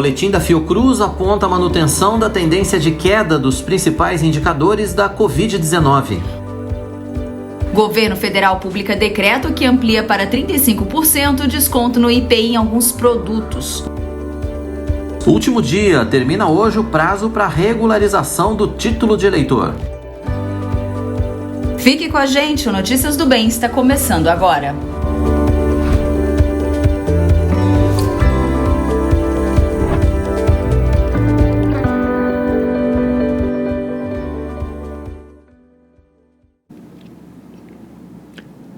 Boletim da Fiocruz aponta a manutenção da tendência de queda dos principais indicadores da Covid-19. Governo federal publica decreto que amplia para 35% desconto no IPI em alguns produtos. Último dia, termina hoje o prazo para regularização do título de eleitor. Fique com a gente, o Notícias do Bem está começando agora.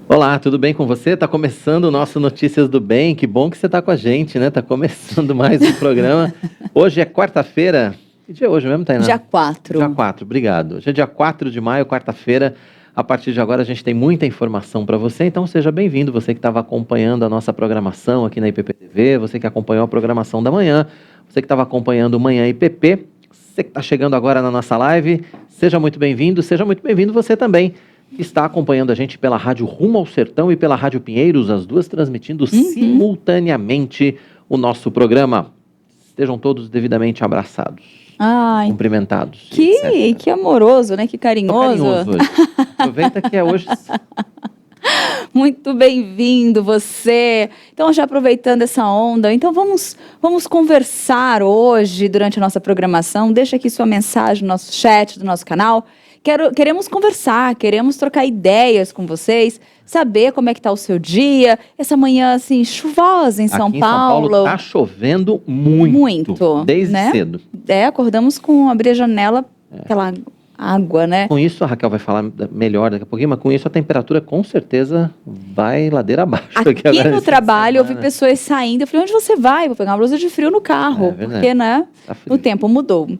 Olá, tudo bem com você? Tá começando o nosso Notícias do Bem, que bom que você tá com a gente, né? Tá começando mais um programa. Hoje é quarta-feira, que dia é hoje mesmo, Tainá? Dia 4. Dia 4, obrigado. Hoje é dia 4 de maio, quarta-feira. A partir de agora a gente tem muita informação para você, então seja bem-vindo, você que estava acompanhando a nossa programação aqui na IPP-TV, você que acompanhou a programação da manhã, você que estava acompanhando o Manhã IPP, você que está chegando agora na nossa live, seja muito bem-vindo você também, que está acompanhando a gente pela Rádio Rumo ao Sertão e pela Rádio Pinheiros, as duas transmitindo simultaneamente o nosso programa. Estejam todos devidamente abraçados, cumprimentados. Que amoroso, né? Que carinhoso. Tô carinhoso hoje. Aproveita que é hoje. Muito bem-vindo você. Então, já aproveitando essa onda, então vamos conversar hoje durante a nossa programação. Deixa aqui sua mensagem no nosso chat do nosso canal. Queremos conversar, queremos trocar ideias com vocês, saber como é que tá o seu dia, essa manhã, assim, chuvosa em São Paulo. Aqui em São Paulo tá chovendo muito, desde cedo. Acordamos com abrir a janela, aquela água, né? Com isso, a Raquel vai falar melhor daqui a pouquinho, mas com isso a temperatura com certeza vai ladeira abaixo. Aqui no trabalho eu vi pessoas saindo, eu falei, onde você vai? Vou pegar uma blusa de frio no carro, porque, né, o tempo mudou.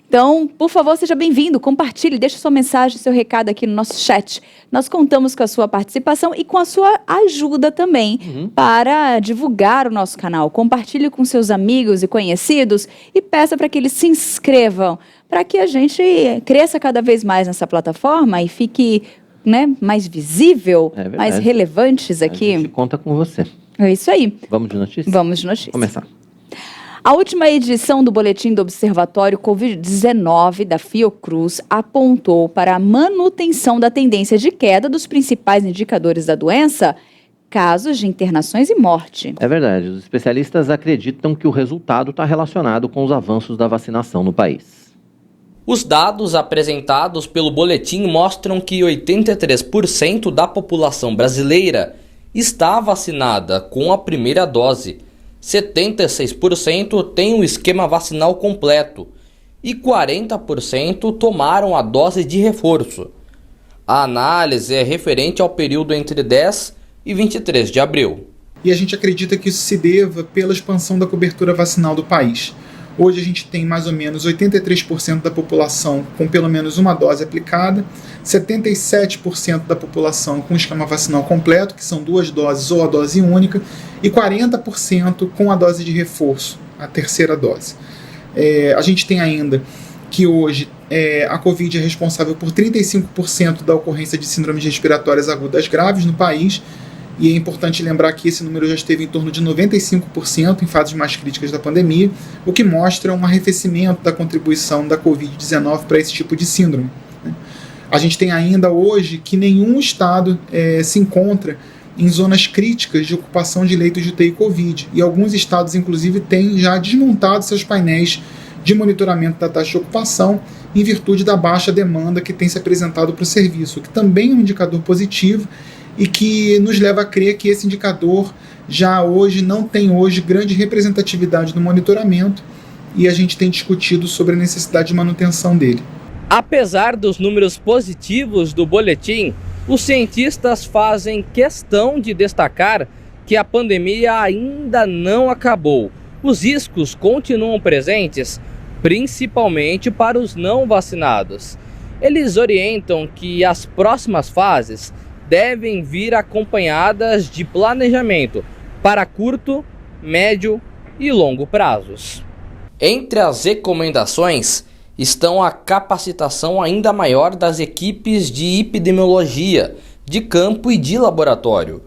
Então, por favor, seja bem-vindo, compartilhe, deixe sua mensagem, seu recado aqui no nosso chat. Nós contamos com a sua participação e com a sua ajuda também para divulgar o nosso canal. Compartilhe com seus amigos e conhecidos e peça para que eles se inscrevam, para que a gente cresça cada vez mais nessa plataforma e fique, né, mais visível, mais relevantes aqui. A gente conta com você. É isso aí. Vamos de notícias? Vamos de notícias. Começar. A última edição do Boletim do Observatório Covid-19 da Fiocruz apontou para a manutenção da tendência de queda dos principais indicadores da doença, casos de internações e morte. É verdade, os especialistas acreditam que o resultado está relacionado com os avanços da vacinação no país. Os dados apresentados pelo boletim mostram que 83% da população brasileira está vacinada com a primeira dose. 76% têm o esquema vacinal completo e 40% tomaram a dose de reforço. A análise é referente ao período entre 10 e 23 de abril. E a gente acredita que isso se deva pela expansão da cobertura vacinal do país. Hoje a gente tem mais ou menos 83% da população com pelo menos uma dose aplicada, 77% da população com esquema vacinal completo, que são 2 doses ou a dose única, e 40% com a dose de reforço, a terceira dose. A gente tem ainda que hoje a Covid é responsável por 35% da ocorrência de síndromes respiratórias agudas graves no país, e é importante lembrar que esse número já esteve em torno de 95% em fases mais críticas da pandemia, o que mostra um arrefecimento da contribuição da Covid-19 para esse tipo de síndrome. A gente tem ainda hoje que nenhum estado se encontra em zonas críticas de ocupação de leitos de UTI Covid, e alguns estados, inclusive, têm já desmontado seus painéis de monitoramento da taxa de ocupação em virtude da baixa demanda que tem se apresentado para o serviço, o que também é um indicador positivo e que nos leva a crer que esse indicador já hoje não tem grande representatividade no monitoramento, e a gente tem discutido sobre a necessidade de manutenção dele. Apesar dos números positivos do boletim, os cientistas fazem questão de destacar que a pandemia ainda não acabou. Os riscos continuam presentes, principalmente para os não vacinados. Eles orientam que as próximas fases devem vir acompanhadas de planejamento para curto, médio e longo prazos. Entre as recomendações estão a capacitação ainda maior das equipes de epidemiologia, de campo e de laboratório,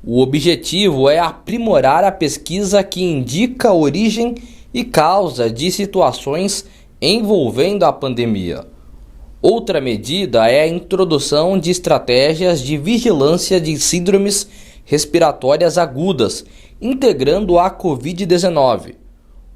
O objetivo é aprimorar a pesquisa que indica a origem e causa de situações envolvendo a pandemia. Outra medida é a introdução de estratégias de vigilância de síndromes respiratórias agudas, integrando a Covid-19.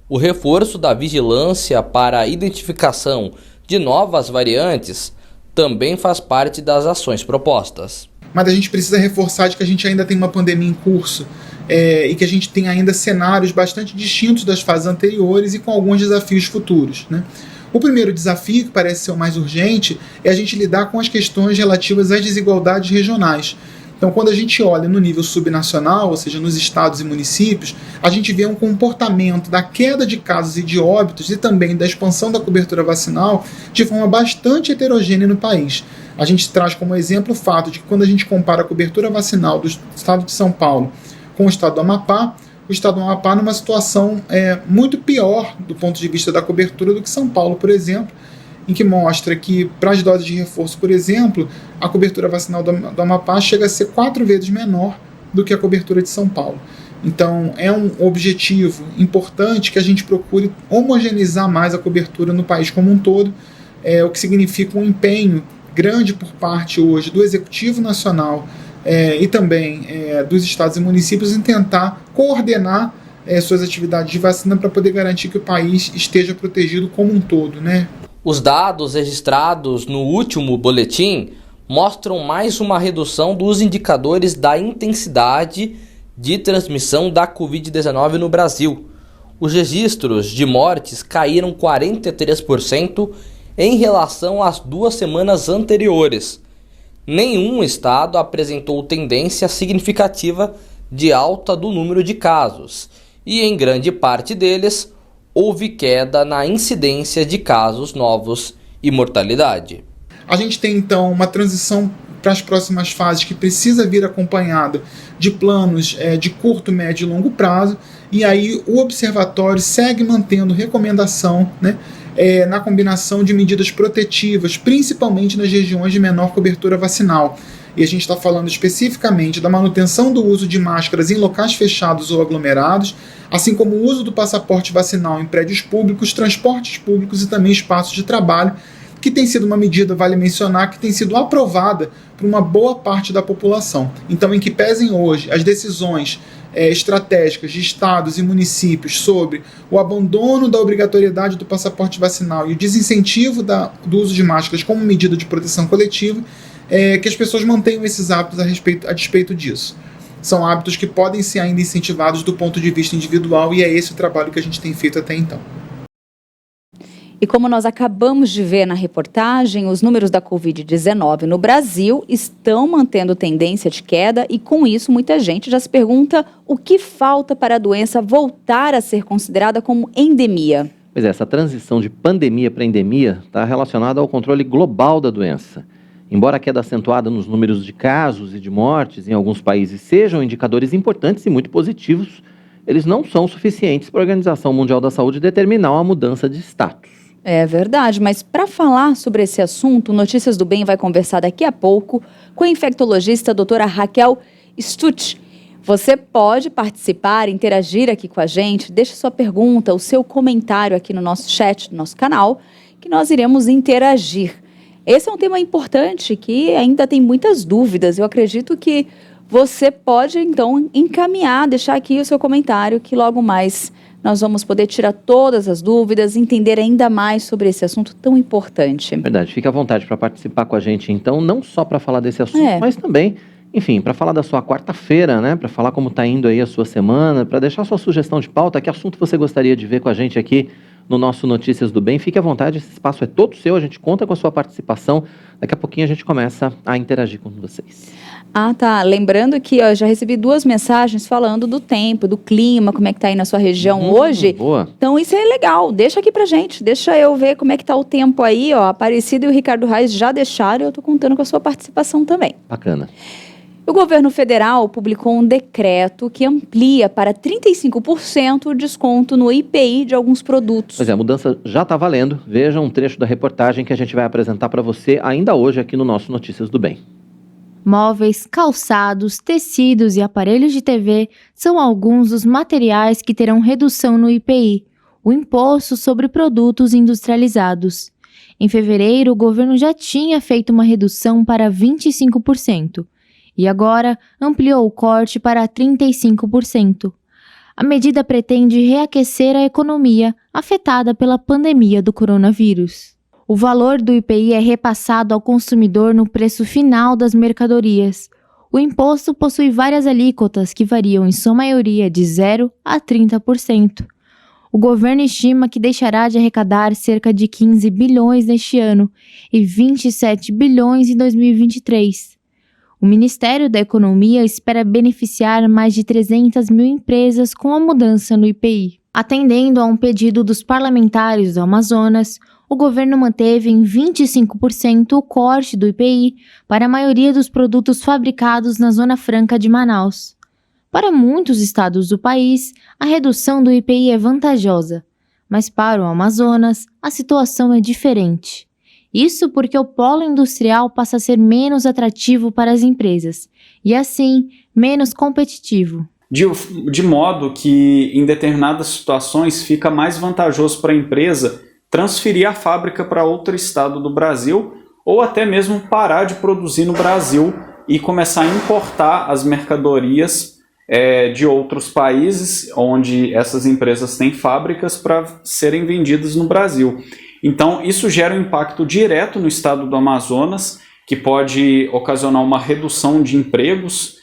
O reforço da vigilância para a identificação de novas variantes também faz parte das ações propostas. Mas a gente precisa reforçar de que a gente ainda tem uma pandemia em curso e que a gente tem ainda cenários bastante distintos das fases anteriores e com alguns desafios futuros, né? O primeiro desafio, que parece ser o mais urgente, é a gente lidar com as questões relativas às desigualdades regionais. Então, quando a gente olha no nível subnacional, ou seja, nos estados e municípios, a gente vê um comportamento da queda de casos e de óbitos e também da expansão da cobertura vacinal de forma bastante heterogênea no país. A gente traz como exemplo o fato de que quando a gente compara a cobertura vacinal do estado de São Paulo com o estado do Amapá, o estado do Amapá numa situação muito pior do ponto de vista da cobertura do que São Paulo, por exemplo, em que mostra que, para as doses de reforço, por exemplo, a cobertura vacinal do Amapá chega a ser 4 vezes menor do que a cobertura de São Paulo. Então, é um objetivo importante que a gente procure homogeneizar mais a cobertura no país como um todo, o que significa um empenho grande por parte hoje do Executivo Nacional e também dos estados e municípios em tentar coordenar suas atividades de vacina para poder garantir que o país esteja protegido como um todo, né? Os dados registrados no último boletim mostram mais uma redução dos indicadores da intensidade de transmissão da Covid-19 no Brasil. Os registros de mortes caíram 43% em relação às 2 semanas anteriores. Nenhum estado apresentou tendência significativa de alta do número de casos, e em grande parte deles houve queda na incidência de casos novos e mortalidade. A gente tem então uma transição para as próximas fases que precisa vir acompanhada de planos de curto, médio e longo prazo, e aí o observatório segue mantendo recomendação, né, na combinação de medidas protetivas, principalmente nas regiões de menor cobertura vacinal. E a gente está falando especificamente da manutenção do uso de máscaras em locais fechados ou aglomerados, assim como o uso do passaporte vacinal em prédios públicos, transportes públicos e também espaços de trabalho, que tem sido uma medida, vale mencionar, que tem sido aprovada por uma boa parte da população. Então, em que pesem hoje as decisões estratégicas de estados e municípios sobre o abandono da obrigatoriedade do passaporte vacinal e o desincentivo do uso de máscaras como medida de proteção coletiva, que as pessoas mantenham esses hábitos a despeito disso. São hábitos que podem ser ainda incentivados do ponto de vista individual, e é esse o trabalho que a gente tem feito até então. E como nós acabamos de ver na reportagem, os números da Covid-19 no Brasil estão mantendo tendência de queda, e com isso muita gente já se pergunta o que falta para a doença voltar a ser considerada como endemia. Pois é, essa transição de pandemia para endemia está relacionada ao controle global da doença. Embora a queda acentuada nos números de casos e de mortes em alguns países sejam indicadores importantes e muito positivos, eles não são suficientes para a Organização Mundial da Saúde determinar uma mudança de status. É verdade, mas para falar sobre esse assunto, Notícias do Bem vai conversar daqui a pouco com a infectologista a doutora Raquel Stutz. Você pode participar, interagir aqui com a gente, deixe sua pergunta, o seu comentário aqui no nosso chat, no nosso canal, que nós iremos interagir. Esse é um tema importante que ainda tem muitas dúvidas. Eu acredito que você pode, então, encaminhar, deixar aqui o seu comentário, que logo mais nós vamos poder tirar todas as dúvidas, entender ainda mais sobre esse assunto tão importante. Verdade, fique à vontade para participar com a gente, então, não só para falar desse assunto, mas também, enfim, para falar da sua quarta-feira, né? Para falar como está indo aí a sua semana, para deixar sua sugestão de pauta, que assunto você gostaria de ver com a gente aqui no nosso Notícias do Bem. Fique à vontade, esse espaço é todo seu, a gente conta com a sua participação. Daqui a pouquinho a gente começa a interagir com vocês. Ah, tá. Lembrando que eu já recebi 2 mensagens falando do tempo, do clima, como é que tá aí na sua região hoje. Boa. Então isso é legal, deixa aqui pra gente, deixa eu ver como é que tá o tempo aí, ó. A Aparecida e o Ricardo Reis já deixaram, eu tô contando com a sua participação também. Bacana. O governo federal publicou um decreto que amplia para 35% o desconto no IPI de alguns produtos. Pois é, a mudança já está valendo. Veja um trecho da reportagem que a gente vai apresentar para você ainda hoje aqui no nosso Notícias do Bem. Móveis, calçados, tecidos e aparelhos de TV são alguns dos materiais que terão redução no IPI, o Imposto sobre Produtos Industrializados. Em fevereiro, o governo já tinha feito uma redução para 25% e agora ampliou o corte para 35%. A medida pretende reaquecer a economia afetada pela pandemia do coronavírus. O valor do IPI é repassado ao consumidor no preço final das mercadorias. O imposto possui várias alíquotas que variam em sua maioria de 0% a 30%. O governo estima que deixará de arrecadar cerca de 15 bilhões neste ano e 27 bilhões em 2023. O Ministério da Economia espera beneficiar mais de 300 mil empresas com a mudança no IPI. Atendendo a um pedido dos parlamentares do Amazonas, o governo manteve em 25% o corte do IPI para a maioria dos produtos fabricados na Zona Franca de Manaus. Para muitos estados do país, a redução do IPI é vantajosa, mas para o Amazonas, a situação é diferente. Isso porque o polo industrial passa a ser menos atrativo para as empresas e, assim, menos competitivo. De modo que, em determinadas situações, fica mais vantajoso para a empresa transferir a fábrica para outro estado do Brasil ou até mesmo parar de produzir no Brasil e começar a importar as mercadorias de outros países onde essas empresas têm fábricas para serem vendidas no Brasil. Então, isso gera um impacto direto no estado do Amazonas, que pode ocasionar uma redução de empregos,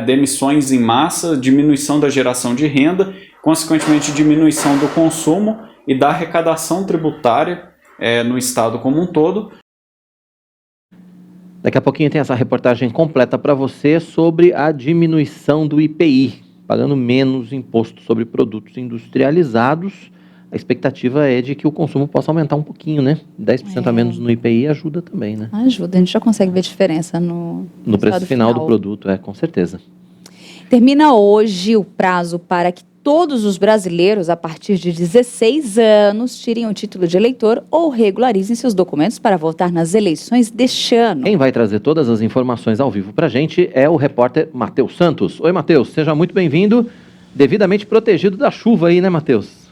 demissões em massa, diminuição da geração de renda, consequentemente diminuição do consumo e da arrecadação tributária no estado como um todo. Daqui a pouquinho tem essa reportagem completa para você sobre a diminuição do IPI, pagando menos imposto sobre produtos industrializados. A expectativa é de que o consumo possa aumentar um pouquinho, né? 10% a menos no IPI ajuda também, né? Ajuda, a gente já consegue ver diferença no preço final do produto, com certeza. Termina hoje o prazo para que todos os brasileiros, a partir de 16 anos, tirem o título de eleitor ou regularizem seus documentos para votar nas eleições deste ano. Quem vai trazer todas as informações ao vivo para a gente é o repórter Matheus Santos. Oi, Matheus, seja muito bem-vindo, devidamente protegido da chuva aí, né, Matheus?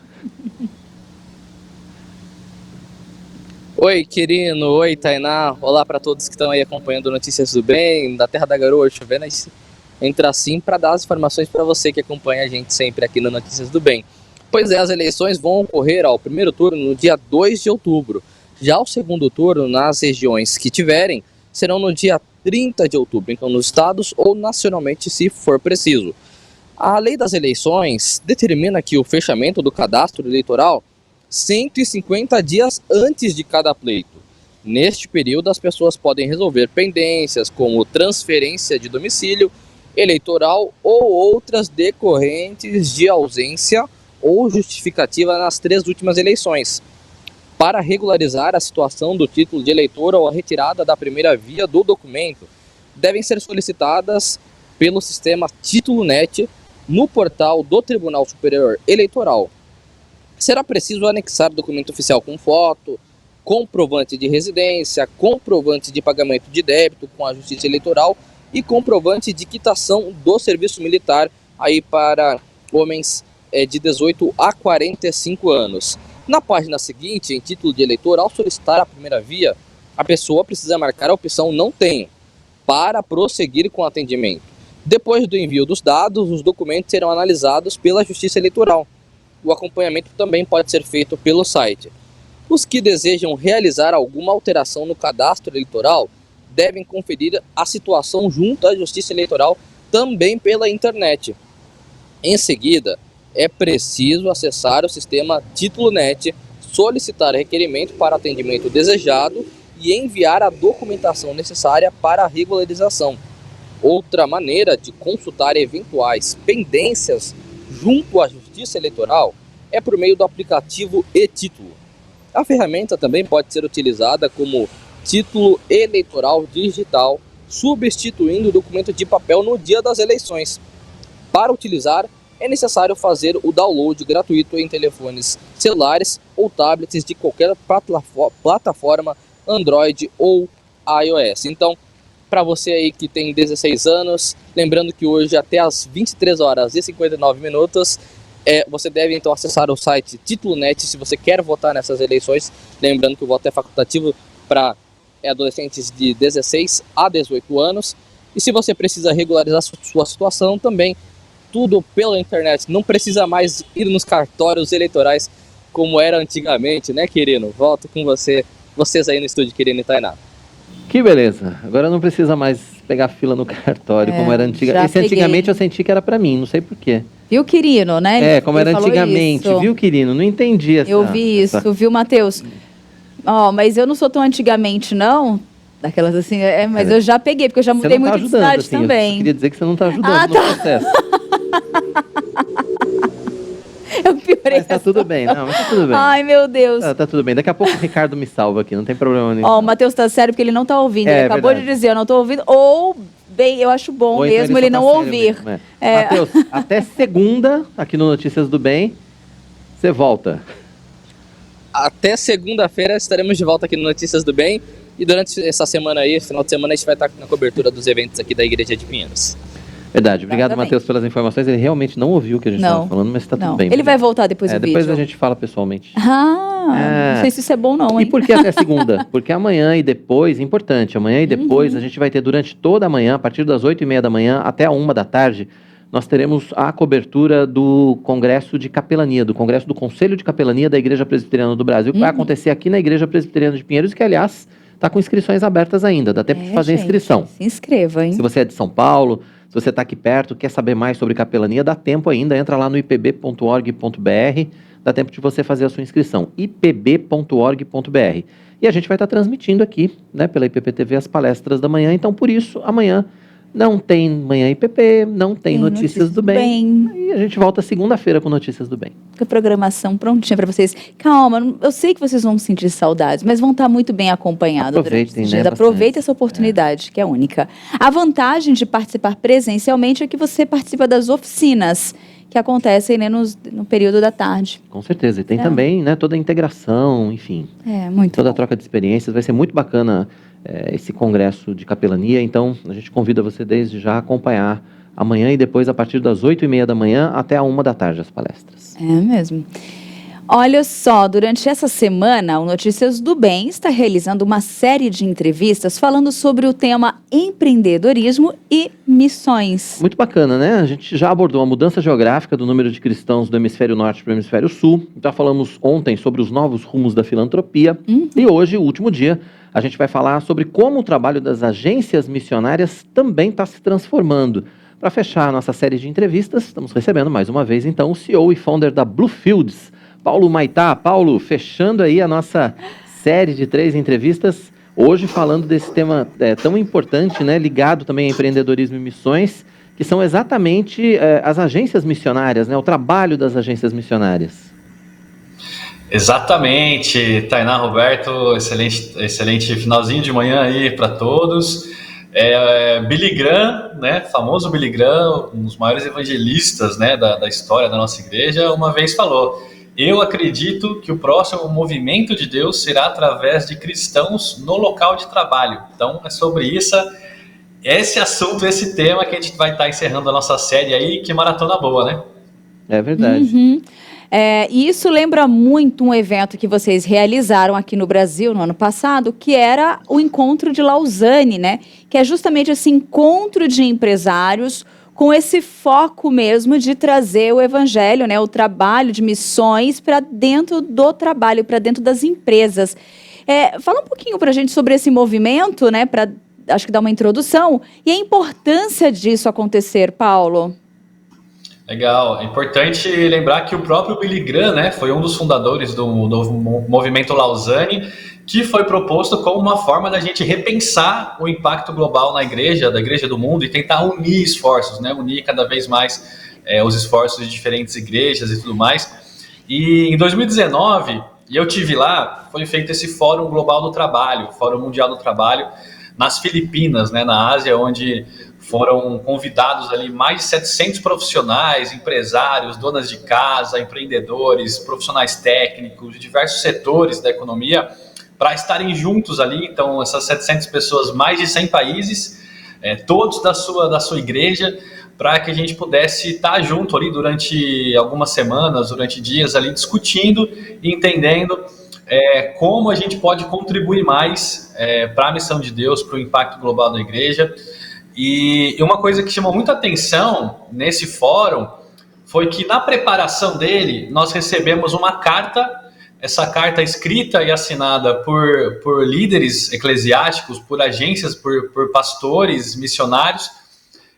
Oi, Quirino, oi, Tainá, olá para todos que estão aí acompanhando Notícias do Bem, da Terra da Garoa, chovendo, entra assim para dar as informações para você que acompanha a gente sempre aqui no Notícias do Bem. Pois é, as eleições vão ocorrer ao primeiro turno no dia 2 de outubro. Já o segundo turno, nas regiões que tiverem, serão no dia 30 de outubro, então nos estados ou nacionalmente, se for preciso. A lei das eleições determina que o fechamento do cadastro eleitoral 150 dias antes de cada pleito. Neste período, as pessoas podem resolver pendências como transferência de domicílio eleitoral ou outras decorrentes de ausência ou justificativa nas 3 últimas eleições. Para regularizar a situação do título de eleitor ou a retirada da primeira via do documento, devem ser solicitadas pelo sistema Título Net no portal do Tribunal Superior Eleitoral. Será preciso anexar documento oficial com foto, comprovante de residência, comprovante de pagamento de débito com a Justiça Eleitoral e comprovante de quitação do serviço militar aí para homens de 18 a 45 anos. Na página seguinte, em título de eleitor, ao solicitar a primeira via, a pessoa precisa marcar a opção Não Tenho para prosseguir com o atendimento. Depois do envio dos dados, os documentos serão analisados pela Justiça Eleitoral. O acompanhamento também pode ser feito pelo site. Os que desejam realizar alguma alteração no cadastro eleitoral devem conferir a situação junto à Justiça Eleitoral também pela internet. Em seguida, é preciso acessar o sistema Título Net, solicitar requerimento para atendimento desejado e enviar a documentação necessária para a regularização. Outra maneira de consultar eventuais pendências junto à Justiça Eleitoral é por meio do aplicativo e-Título. A ferramenta também pode ser utilizada como título eleitoral digital, substituindo o documento de papel no dia das eleições. Para utilizar, é necessário fazer o download gratuito em telefones celulares ou tablets de qualquer plataforma Android ou iOS. Então, para você aí que tem 16 anos, lembrando que hoje até às 23h59, você deve então acessar o site Título.net se você quer votar nessas eleições, lembrando que o voto é facultativo para adolescentes de 16 a 18 anos, e se você precisa regularizar sua situação também, tudo pela internet, não precisa mais ir nos cartórios eleitorais como era antigamente, né, Quirino? Volto com vocês aí no estúdio, Quirino e Tainá. Que beleza, agora não precisa mais pegar fila no cartório como era antigamente. Antigamente eu senti que era pra mim, não sei porquê. Viu, Quirino, né? Como era antigamente, viu, Quirino? Não entendi essa... Eu vi isso, viu, Matheus? Mas eu não sou tão antigamente, não. Daquelas assim, mas eu já peguei, porque eu já mudei muito de cidade assim, também. Eu queria dizer que você não tá ajudando no processo. Eu piorei. Mas tá tudo bem, não, mas tá tudo bem. Ai, meu Deus. Tá tudo bem. Daqui a pouco o Ricardo me salva aqui, não tem problema nenhum. O Matheus tá sério porque ele não tá ouvindo. Ele acabou de dizer, eu não tô ouvindo. Ou, bem, eu acho bom mesmo ele não ouvir. Matheus, até segunda, aqui no Notícias do Bem, você volta. Até segunda-feira estaremos de volta aqui no Notícias do Bem. E durante essa semana aí, final de semana, a gente vai estar na cobertura dos eventos aqui da Igreja de Pinheiros. Verdade. Obrigado, Matheus, pelas informações. Ele realmente não ouviu o que a gente estava falando, mas está tudo bem. Ele vai voltar depois do vídeo. Depois a gente fala pessoalmente. Não sei se isso é bom não, hein? E por que até segunda? Porque amanhã e depois, importante, amanhã e depois a gente vai ter durante toda a manhã, a partir das 8h30 da manhã até a 1 da tarde, nós teremos a cobertura do Congresso de Capelania, do Congresso do Conselho de Capelania da Igreja Presbiteriana do Brasil, que vai acontecer aqui na Igreja Presbiteriana de Pinheiros, que, aliás, está com inscrições abertas ainda, dá tempo de fazer a inscrição. Se inscreva, hein? Se você é de São Paulo, se você está aqui perto, quer saber mais sobre capelania, dá tempo ainda, entra lá no ipb.org.br, dá tempo de você fazer a sua inscrição, ipb.org.br. E a gente vai estar transmitindo aqui, né, pela IPP-TV as palestras da manhã, então por isso, amanhã não tem Manhã IPP, não tem Notícias do Bem. E a gente volta segunda-feira com Notícias do Bem. Com a programação prontinha para vocês. Calma, eu sei que vocês vão sentir saudades, mas vão estar muito bem acompanhados. Aproveitem, né? Aproveitem essa oportunidade, que é única. A vantagem de participar presencialmente é que você participa das oficinas que acontecem, né, no período da tarde. Com certeza. E tem também, né, toda a integração, enfim. Muito a troca de experiências. Vai ser muito bacana esse congresso de capelania. Então, a gente convida você desde já a acompanhar amanhã e depois a partir das 8h30 da manhã até a 1 da tarde as palestras. É mesmo. Olha só, durante essa semana, o Notícias do Bem está realizando uma série de entrevistas falando sobre o tema empreendedorismo e missões. Muito bacana, né? A gente já abordou a mudança geográfica do número de cristãos do hemisfério norte para o hemisfério sul. Já falamos ontem sobre os novos rumos da filantropia. E hoje, o último dia, a gente vai falar sobre como o trabalho das agências missionárias também está se transformando. Para fechar a nossa série de entrevistas, estamos recebendo mais uma vez, então, o CEO e founder da Bluefields, Paulo Maitá. Paulo, fechando aí a nossa série de 3 entrevistas, hoje falando desse tema tão importante, né, ligado também a empreendedorismo e missões, que são exatamente as agências missionárias, né, o trabalho das agências missionárias. Exatamente, Tainá, Roberto, excelente finalzinho de manhã aí para todos. Billy Graham, né, famoso Billy Graham, um dos maiores evangelistas, né, da história da nossa igreja, uma vez falou: eu acredito que o próximo movimento de Deus será através de cristãos no local de trabalho. Então é sobre isso, esse assunto, esse tema que a gente vai estar encerrando a nossa série aí. Que maratona boa, né? É verdade. E isso lembra muito um evento que vocês realizaram aqui no Brasil no ano passado, que era o Encontro de Lausanne, né? Que é justamente esse encontro de empresários com esse foco mesmo de trazer o evangelho, né? O trabalho de missões para dentro do trabalho, para dentro das empresas. Fala um pouquinho para a gente sobre esse movimento, né? Para, acho que dar uma introdução e a importância disso acontecer, Paulo. Legal, é importante lembrar que o próprio Billy Graham, né, foi um dos fundadores do movimento Lausanne, que foi proposto como uma forma da gente repensar o impacto global na igreja, da igreja do mundo, e tentar unir esforços, né, unir cada vez mais os esforços de diferentes igrejas e tudo mais. E em 2019, e eu tive lá, foi feito esse Fórum Global do Trabalho, Fórum Mundial do Trabalho, nas Filipinas, né, na Ásia, onde foram convidados ali mais de 700 profissionais, empresários, donas de casa, empreendedores, profissionais técnicos de diversos setores da economia, para estarem juntos ali. Então, essas 700 pessoas, mais de 100 países, todos da sua igreja, para que a gente pudesse estar junto ali durante algumas semanas, durante dias ali, discutindo e entendendo como a gente pode contribuir mais para a missão de Deus, para o impacto global da igreja. E uma coisa que chamou muita atenção nesse fórum foi que na preparação dele nós recebemos uma carta, essa carta escrita e assinada por líderes eclesiásticos, por agências, por pastores, missionários,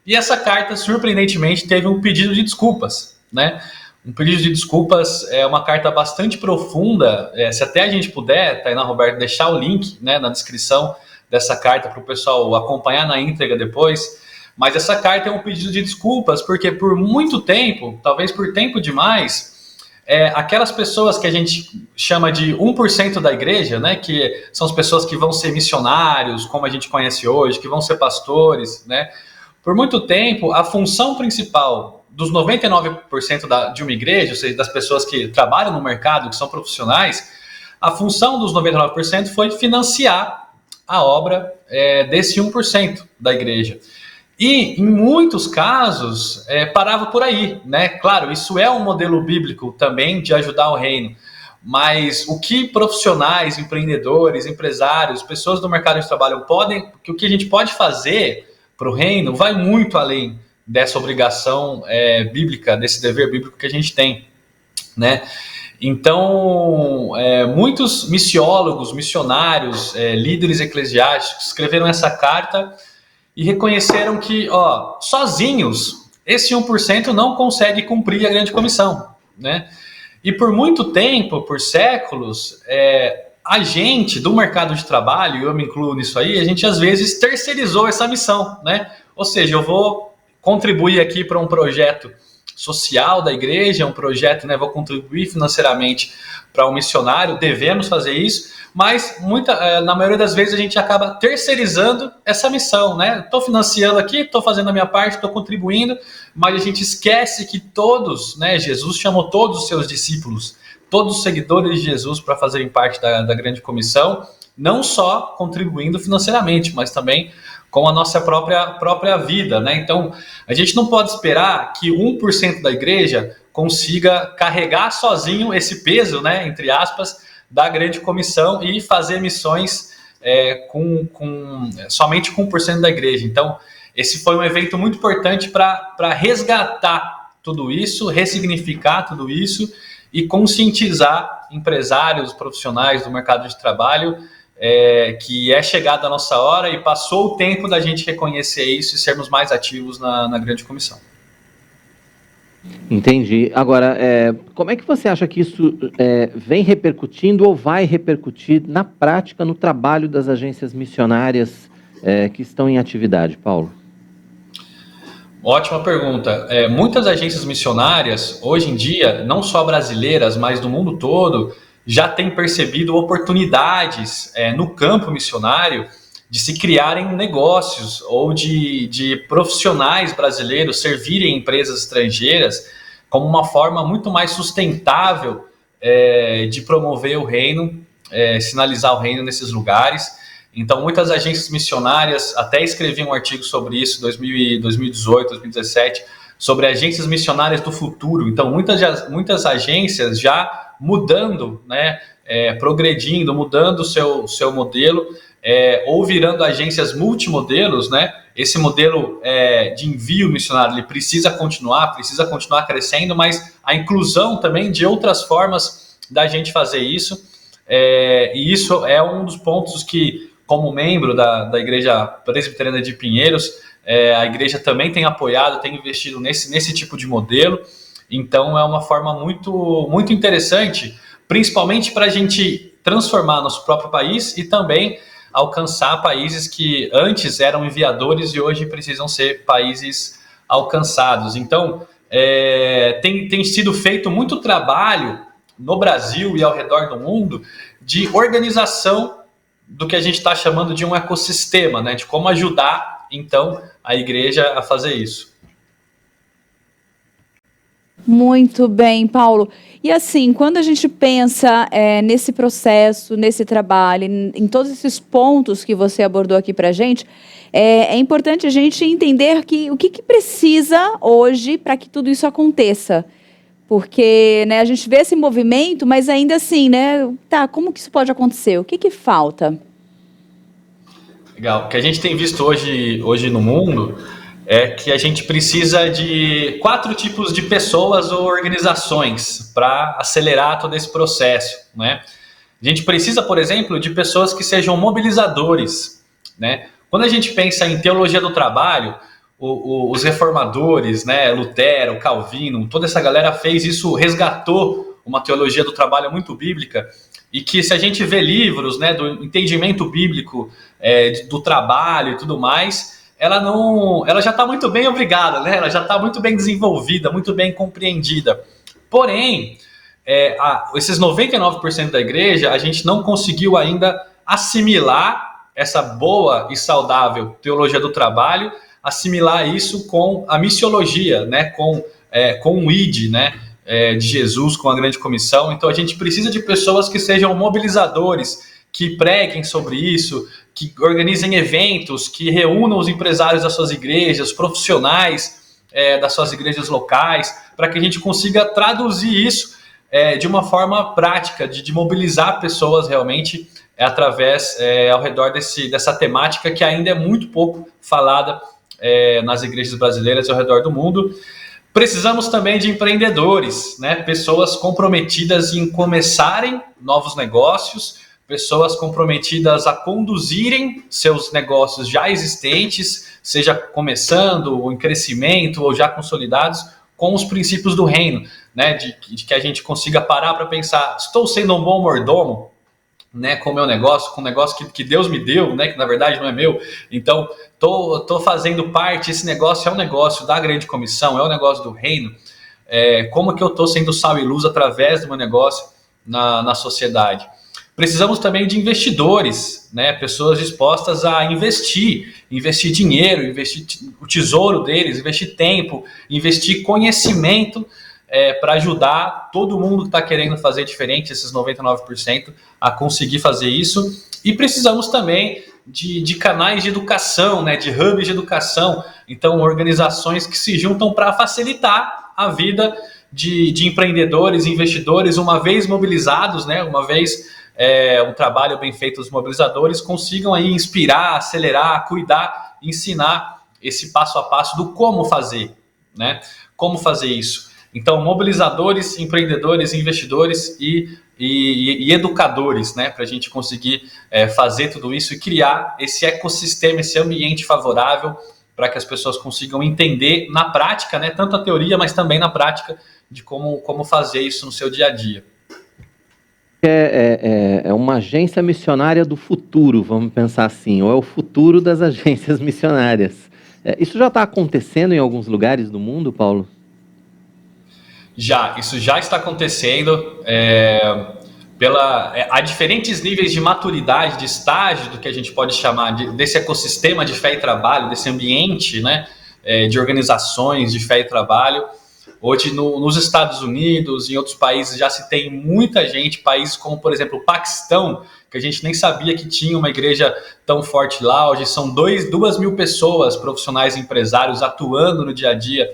e essa carta surpreendentemente teve um pedido de desculpas, né? Um pedido de desculpas é uma carta bastante profunda. Se até a gente puder, Tainá, Roberto, deixar o link, né, na descrição dessa carta para o pessoal acompanhar na íntegra depois. Mas essa carta é um pedido de desculpas, porque por muito tempo, talvez por tempo demais, aquelas pessoas que a gente chama de 1% da igreja, né, que são as pessoas que vão ser missionários, como a gente conhece hoje, que vão ser pastores, né? Por muito tempo, a função principal dos 99% de uma igreja, ou seja, das pessoas que trabalham no mercado, que são profissionais, a função dos 99% foi financiar a obra desse 1% da igreja. E, em muitos casos, parava por aí, né? Claro, isso é um modelo bíblico também de ajudar o reino, mas o que profissionais, empreendedores, empresários, pessoas do mercado de trabalho o que a gente pode fazer para o reino vai muito além dessa obrigação bíblica, desse dever bíblico que a gente tem, né? Então, muitos missiólogos, missionários, líderes eclesiásticos escreveram essa carta e reconheceram que, sozinhos, esse 1% não consegue cumprir a grande comissão, né? E por muito tempo, por séculos, a gente do mercado de trabalho, eu me incluo nisso aí, a gente às vezes terceirizou essa missão, né? Ou seja, eu vou contribuir aqui para um projeto social da igreja, um projeto, né, vou contribuir financeiramente para um missionário, devemos fazer isso, mas na maioria das vezes a gente acaba terceirizando essa missão, né? Estou financiando aqui, estou fazendo a minha parte, estou contribuindo, mas a gente esquece que todos, né, Jesus chamou todos os seus discípulos, todos os seguidores de Jesus para fazerem parte da grande comissão, não só contribuindo financeiramente, mas também com a nossa própria vida, né? Então, a gente não pode esperar que 1% da igreja consiga carregar sozinho esse peso, né, entre aspas, da grande comissão e fazer missões somente com 1% da igreja. Então, esse foi um evento muito importante para resgatar tudo isso, ressignificar tudo isso e conscientizar empresários, profissionais do mercado de trabalho que chegada a nossa hora e passou o tempo da gente reconhecer isso e sermos mais ativos na grande comissão. Entendi. Agora, como é que você acha que isso vem repercutindo ou vai repercutir na prática no trabalho das agências missionárias que estão em atividade, Paulo? Ótima pergunta. Muitas agências missionárias, hoje em dia, não só brasileiras, mas do mundo todo, já têm percebido oportunidades no campo missionário de se criarem negócios ou de profissionais brasileiros servirem empresas estrangeiras como uma forma muito mais sustentável de promover o reino, sinalizar o reino nesses lugares. Então, muitas agências missionárias, até escrevi um artigo sobre isso em 2018, 2017, sobre agências missionárias do futuro. Então, muitas agências já mudando, né, progredindo, mudando o seu modelo, ou virando agências multimodelos, né? Esse modelo de envio missionário ele precisa continuar crescendo, mas a inclusão também de outras formas da gente fazer isso, e isso é um dos pontos que, como membro da Igreja Presbiteriana de Pinheiros, a igreja também tem apoiado, tem investido nesse tipo de modelo. Então é uma forma muito, muito interessante, principalmente para a gente transformar nosso próprio país e também alcançar países que antes eram enviadores e hoje precisam ser países alcançados. Então, tem sido feito muito trabalho no Brasil e ao redor do mundo de organização do que a gente está chamando de um ecossistema, né? De como ajudar, então, a igreja a fazer isso. Muito bem, Paulo. E assim, quando a gente pensa nesse processo, nesse trabalho, em todos esses pontos que você abordou aqui para a gente, é importante a gente entender o que precisa hoje para que tudo isso aconteça. Porque, né, a gente vê esse movimento, mas ainda assim, né, como que isso pode acontecer? O que falta? Legal. O que a gente tem visto hoje no mundo é que a gente precisa de 4 tipos de pessoas ou organizações para acelerar todo esse processo, né? A gente precisa, por exemplo, de pessoas que sejam mobilizadores, né? Quando a gente pensa em teologia do trabalho, os reformadores, né, Lutero, Calvino, toda essa galera fez isso, resgatou uma teologia do trabalho muito bíblica, e que se a gente vê livros, né, do entendimento bíblico do trabalho e tudo mais, ela já está muito bem obrigada, né? Ela já está muito bem desenvolvida, muito bem compreendida. Porém, esses 99% da igreja, a gente não conseguiu ainda assimilar essa boa e saudável teologia do trabalho, assimilar isso com a missiologia, né? Com o ID, né? De Jesus, com a grande comissão. Então a gente precisa de pessoas que sejam mobilizadores, que preguem sobre isso, que organizem eventos, que reúnam os empresários das suas igrejas, profissionais das suas igrejas locais, para que a gente consiga traduzir isso de uma forma prática, de mobilizar pessoas realmente ao redor dessa temática que ainda é muito pouco falada nas igrejas brasileiras ao redor do mundo. Precisamos também de empreendedores, né? Pessoas comprometidas em começarem novos negócios, pessoas comprometidas a conduzirem seus negócios já existentes, seja começando, ou em crescimento, ou já consolidados, com os princípios do reino, né? De que a gente consiga parar para pensar, estou sendo um bom mordomo, né, com o meu negócio, com o negócio que Deus me deu, né, que na verdade não é meu. Então, tô fazendo parte, esse negócio é um negócio da grande comissão, é um negócio do reino. Como que eu estou sendo sal e luz através do meu negócio na sociedade? Precisamos também de investidores, né, pessoas dispostas a investir dinheiro, investir o tesouro deles, investir tempo, investir conhecimento, para ajudar todo mundo que está querendo fazer diferente, esses 99%, a conseguir fazer isso. E precisamos também de canais de educação, né, de hubs de educação, então organizações que se juntam para facilitar a vida de empreendedores, investidores, uma vez mobilizados, né, uma vez um trabalho bem feito dos mobilizadores, consigam aí inspirar, acelerar, cuidar, ensinar esse passo a passo do como fazer, né? Como fazer isso. Então, mobilizadores, empreendedores, investidores e educadores, né? Para a gente conseguir fazer tudo isso e criar esse ecossistema, esse ambiente favorável para que as pessoas consigam entender na prática, né? Tanto a teoria, mas também na prática, de como fazer isso no seu dia a dia. É uma agência missionária do futuro, vamos pensar assim, ou é o futuro das agências missionárias. Isso já está acontecendo em alguns lugares do mundo, Paulo? Isso já está acontecendo. Há diferentes níveis de maturidade, de estágio, do que a gente pode chamar desse ecossistema de fé e trabalho, desse ambiente, né, de organizações de fé e trabalho. Hoje, nos Estados Unidos, em outros países, já se tem muita gente, países como, por exemplo, o Paquistão, que a gente nem sabia que tinha uma igreja tão forte lá. Hoje são 2.000 pessoas, profissionais e empresários, atuando no dia a dia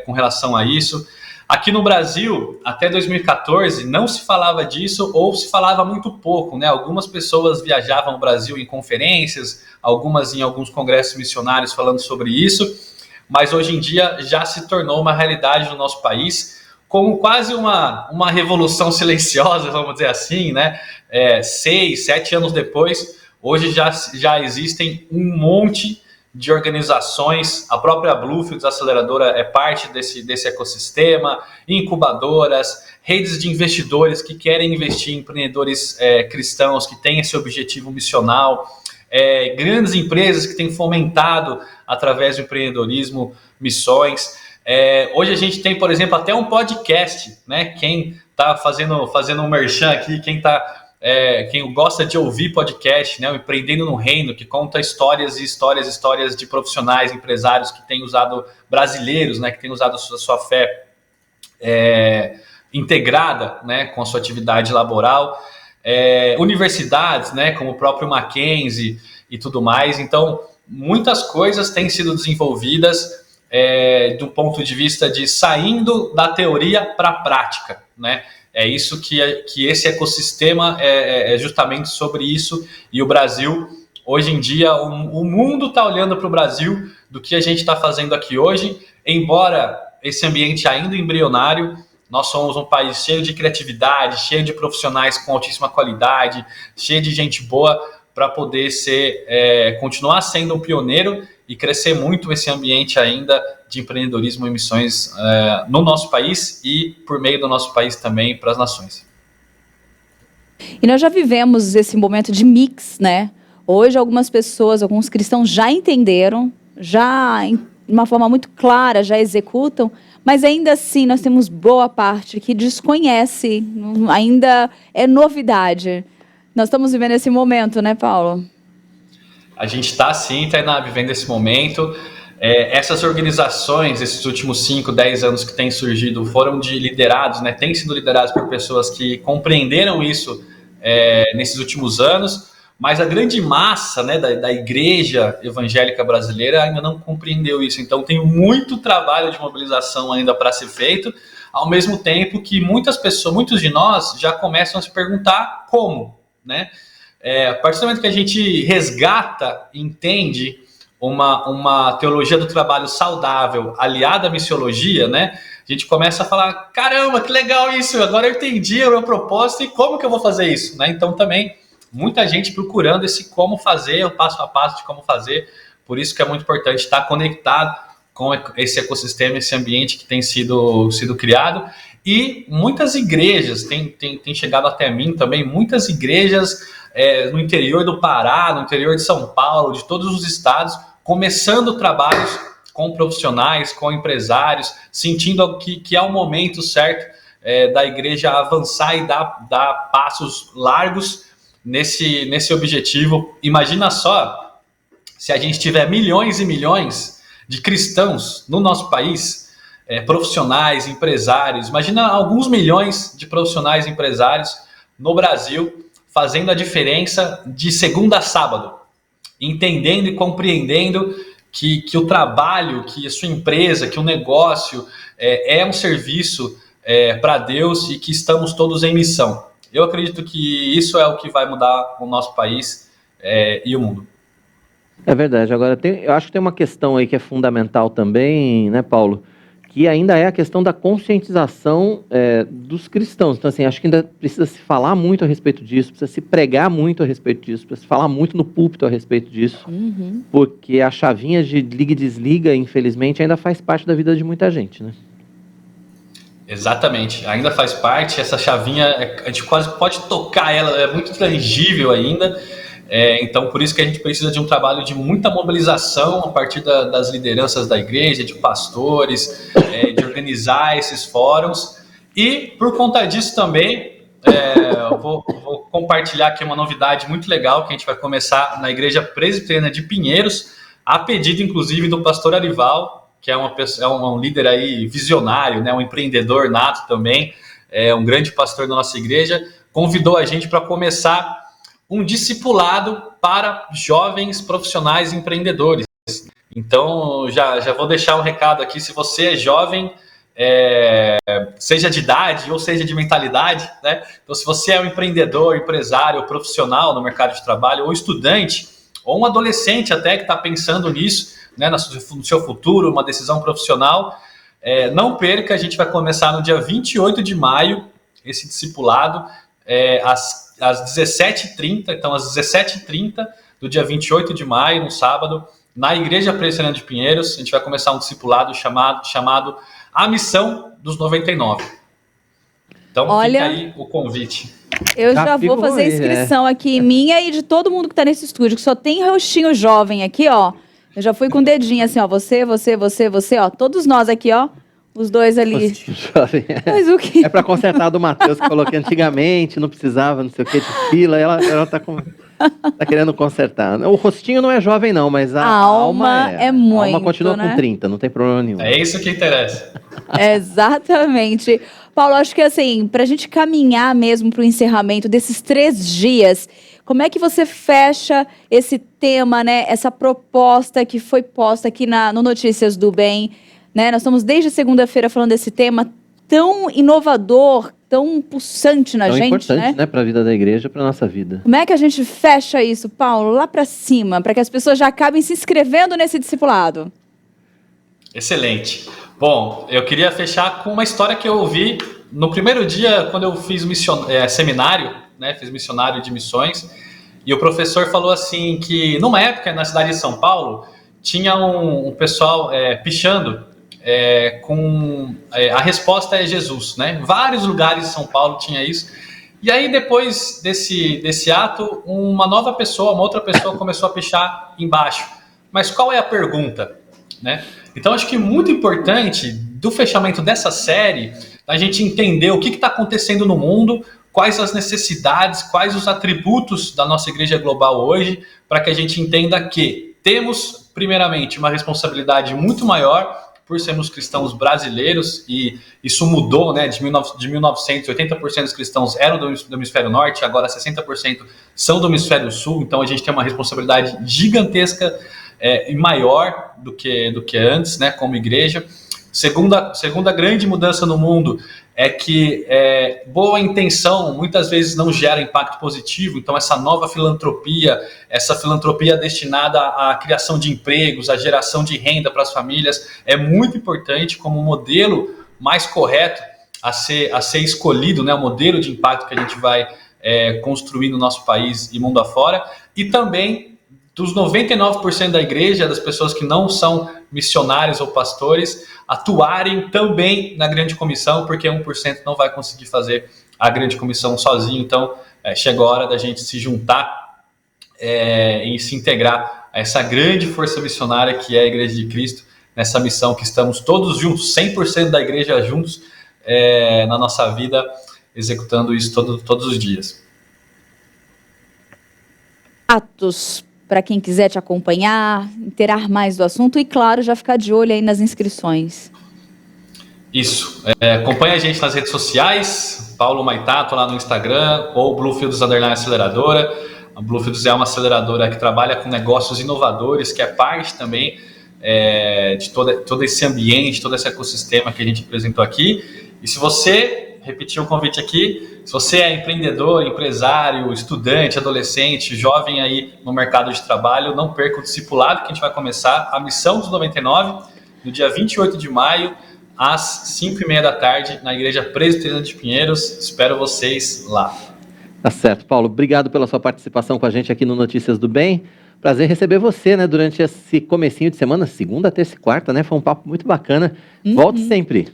com relação a isso. Aqui no Brasil, até 2014, não se falava disso ou se falava muito pouco, né? Algumas pessoas viajavam ao Brasil em conferências, algumas em alguns congressos missionários falando sobre isso, mas hoje em dia já se tornou uma realidade no nosso país, como quase uma revolução silenciosa, vamos dizer assim, né? 6, 7 anos depois, hoje já existem um monte de organizações. A própria Bluefields Aceleradora é parte desse ecossistema, incubadoras, redes de investidores que querem investir em empreendedores cristãos que têm esse objetivo missional, grandes empresas que têm fomentado através do empreendedorismo missões. Hoje a gente tem, por exemplo, até um podcast, né? Quem está fazendo um merchan aqui, quem gosta de ouvir podcast, né, o Empreendendo no Reino, que conta histórias de profissionais, empresários que têm usado, brasileiros, né, que têm usado a sua fé integrada, né, com a sua atividade laboral, universidades, né, como o próprio Mackenzie e tudo mais. Então, muitas coisas têm sido desenvolvidas do ponto de vista de saindo da teoria para a prática, né? É isso que esse ecossistema é justamente sobre isso. E o Brasil, hoje em dia, o mundo está olhando para o Brasil do que a gente está fazendo aqui hoje, embora esse ambiente ainda embrionário. Nós somos um país cheio de criatividade, cheio de profissionais com altíssima qualidade, cheio de gente boa para poder continuar sendo um pioneiro e crescer muito esse ambiente ainda de empreendedorismo e missões no nosso país e por meio do nosso país também para as nações. E nós já vivemos esse momento de mix, né? Hoje algumas pessoas, alguns cristãos já entenderam, já de uma forma muito clara, já executam, mas ainda assim nós temos boa parte que desconhece, ainda é novidade. Nós estamos vivendo esse momento, né, Paulo? A gente está sim, Tainá, vivendo esse momento. Essas organizações, esses últimos 5, 10 anos que têm surgido, foram liderados, né, têm sido liderados por pessoas que compreenderam isso nesses últimos anos, mas a grande massa, né, da igreja evangélica brasileira ainda não compreendeu isso. Então tem muito trabalho de mobilização ainda para ser feito, ao mesmo tempo que muitas pessoas, muitos de nós já começam a se perguntar como, né? A partir do momento que a gente resgata, entende uma teologia do trabalho saudável aliada à missiologia, né? A gente começa a falar, caramba, que legal isso, agora eu entendi o meu propósito e como que eu vou fazer isso, né? Então também muita gente procurando esse como fazer, o passo a passo de como fazer. Por isso que é muito importante estar conectado com esse ecossistema, esse ambiente que tem sido criado. E muitas igrejas, tem chegado até mim também, muitas igrejas no interior do Pará, no interior de São Paulo, de todos os estados, começando trabalhos com profissionais, com empresários, sentindo que é o momento certo da igreja avançar e dar passos largos nesse objetivo. Imagina só se a gente tiver milhões e milhões de cristãos no nosso país, profissionais, empresários. Imagina alguns milhões de profissionais e empresários no Brasil fazendo a diferença de segunda a sábado, entendendo e compreendendo que o trabalho, que a sua empresa, que o negócio é um serviço para Deus e que estamos todos em missão. Eu acredito que isso é o que vai mudar o nosso país e o mundo. É verdade. Agora, eu acho que tem uma questão aí que é fundamental também, né, Paulo? Que ainda é a questão da conscientização dos cristãos. Então, assim, acho que ainda precisa se falar muito a respeito disso, precisa se pregar muito a respeito disso, precisa se falar muito no púlpito a respeito disso, porque a chavinha de liga e desliga, infelizmente, ainda faz parte da vida de muita gente, né? Exatamente, ainda faz parte, essa chavinha, a gente quase pode tocar ela, é muito tangível ainda, então por isso que a gente precisa de um trabalho de muita mobilização a partir das lideranças da igreja, de pastores, de organizar esses fóruns, e por conta disso também, eu vou compartilhar aqui uma novidade muito legal que a gente vai começar na Igreja Presbiteriana de Pinheiros, a pedido inclusive do pastor Arival, que é um líder aí visionário, né, um empreendedor nato também, um grande pastor da nossa igreja, convidou a gente para começar um discipulado para jovens profissionais empreendedores. Então, já vou deixar um recado aqui, se você é jovem, seja de idade ou seja de mentalidade, né? Então, se você é um empreendedor, empresário, profissional no mercado de trabalho, ou estudante, ou um adolescente até que está pensando nisso, né, no seu futuro, uma decisão profissional, não perca, a gente vai começar no dia 28 de maio, esse discipulado, às 17h30, então às 17h30 do dia 28 de maio, no sábado, na Igreja Presbiteriana de Pinheiros, a gente vai começar um discipulado chamado A Missão dos 99. Então, fica aí o convite. Eu já vou fazer a inscrição aqui, minha e de todo mundo que está nesse estúdio, que só tem rostinho jovem aqui, ó. Eu já fui com o dedinho assim, ó, você, ó, todos nós aqui, ó, os dois ali. Mas o quê? É para consertar do Matheus, que falou que antigamente não precisava, não sei o que, de fila, ela tá com... Tá querendo consertar. O rostinho não é jovem não, mas a alma é muito, a alma continua, né? Com 30, não tem problema nenhum. É isso que interessa. Exatamente. Paulo, acho que assim, pra gente caminhar mesmo pro encerramento desses 3 dias, como é que você fecha esse tema, né? Essa proposta que foi posta aqui no Notícias do Bem, né? Nós estamos desde segunda-feira falando desse tema tão inovador, tão pulsante na gente, né? Tão importante, né? Para a vida da igreja, para nossa vida. Como é que a gente fecha isso, Paulo, lá para cima, para que as pessoas já acabem se inscrevendo nesse discipulado? Excelente. Bom, eu queria fechar com uma história que eu ouvi no primeiro dia, quando eu fiz seminário, né? Fiz missionário de missões, e o professor falou assim que, numa época, na cidade de São Paulo, tinha um pessoal pichando a resposta é Jesus, né? Vários lugares de São Paulo tinha isso. E aí, depois desse ato, uma outra pessoa começou a pichar embaixo. Mas qual é a pergunta, né? Então, acho que muito importante do fechamento dessa série, a gente entender o que está acontecendo no mundo, quais as necessidades, quais os atributos da nossa igreja global hoje, para que a gente entenda que temos, primeiramente, uma responsabilidade muito maior por sermos cristãos brasileiros, e isso mudou, né? De 1900, 80% dos cristãos eram do hemisfério norte, agora 60% são do hemisfério sul, então a gente tem uma responsabilidade gigantesca e maior do que antes, né? Como igreja. Segunda grande mudança no mundo é que boa intenção muitas vezes não gera impacto positivo, então essa nova filantropia, essa filantropia destinada à criação de empregos, à geração de renda para as famílias, é muito importante como modelo mais correto a ser escolhido, né, o modelo de impacto que a gente vai construir no nosso país e mundo afora, e também dos 99% da igreja, das pessoas que não são missionários ou pastores, atuarem também na grande comissão, porque 1% não vai conseguir fazer a grande comissão sozinho. Então, chegou a hora da gente se juntar e se integrar a essa grande força missionária que é a Igreja de Cristo, nessa missão que estamos todos juntos, 100% da igreja juntos, na nossa vida, executando isso todos os dias. Atos, para quem quiser te acompanhar, inteirar mais do assunto e, claro, já ficar de olho aí nas inscrições. Isso. Acompanhe a gente nas redes sociais, Paulo Maitato lá no Instagram, ou Bluefields Aceleradora. A Bluefields é uma aceleradora que trabalha com negócios inovadores, que é parte também de todo esse ambiente, todo esse ecossistema que a gente apresentou aqui. E se você, repetir o convite aqui, se você é empreendedor, empresário, estudante, adolescente, jovem aí no mercado de trabalho, não perca o discipulado que a gente vai começar, a Missão dos 99, no dia 28 de maio, às 5h30 da tarde, na Igreja Presbiteriana de Pinheiros. Espero vocês lá. Tá certo, Paulo. Obrigado pela sua participação com a gente aqui no Notícias do Bem. Prazer receber você, né, durante esse comecinho de semana, segunda, terça e quarta, né? Foi um papo muito bacana. Volte sempre.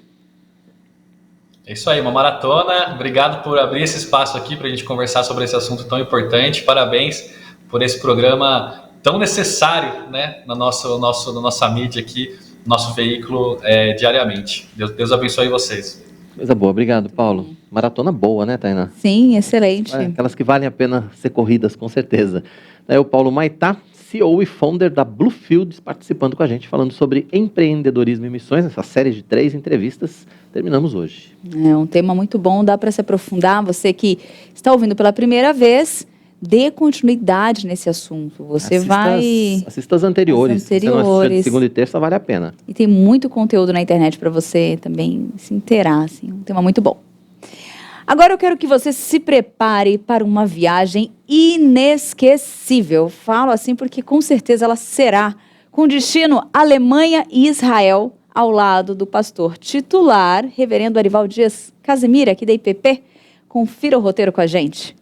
É isso aí, uma maratona. Obrigado por abrir esse espaço aqui para a gente conversar sobre esse assunto tão importante. Parabéns por esse programa tão necessário, né, na nossa mídia aqui, nosso veículo diariamente. Deus abençoe vocês. Coisa boa, obrigado, Paulo. Maratona boa, né, Tainá? Sim, excelente. Aquelas que valem a pena ser corridas, com certeza. É o Paulo Maitá, CEO e founder da Bluefields, participando com a gente, falando sobre empreendedorismo e missões, essa série de 3 entrevistas. Terminamos hoje. É um tema muito bom, dá para se aprofundar. Você que está ouvindo pela primeira vez, dê continuidade nesse assunto. Assista as anteriores. Se você não assistiu de segunda e terça, vale a pena. E tem muito conteúdo na internet para você também se inteirar, assim. Um tema muito bom. Agora eu quero que você se prepare para uma viagem inesquecível. Falo assim porque com certeza ela será com destino Alemanha e Israel, ao lado do pastor titular, reverendo Arival Dias Casemira, aqui da IPP. Confira o roteiro com a gente.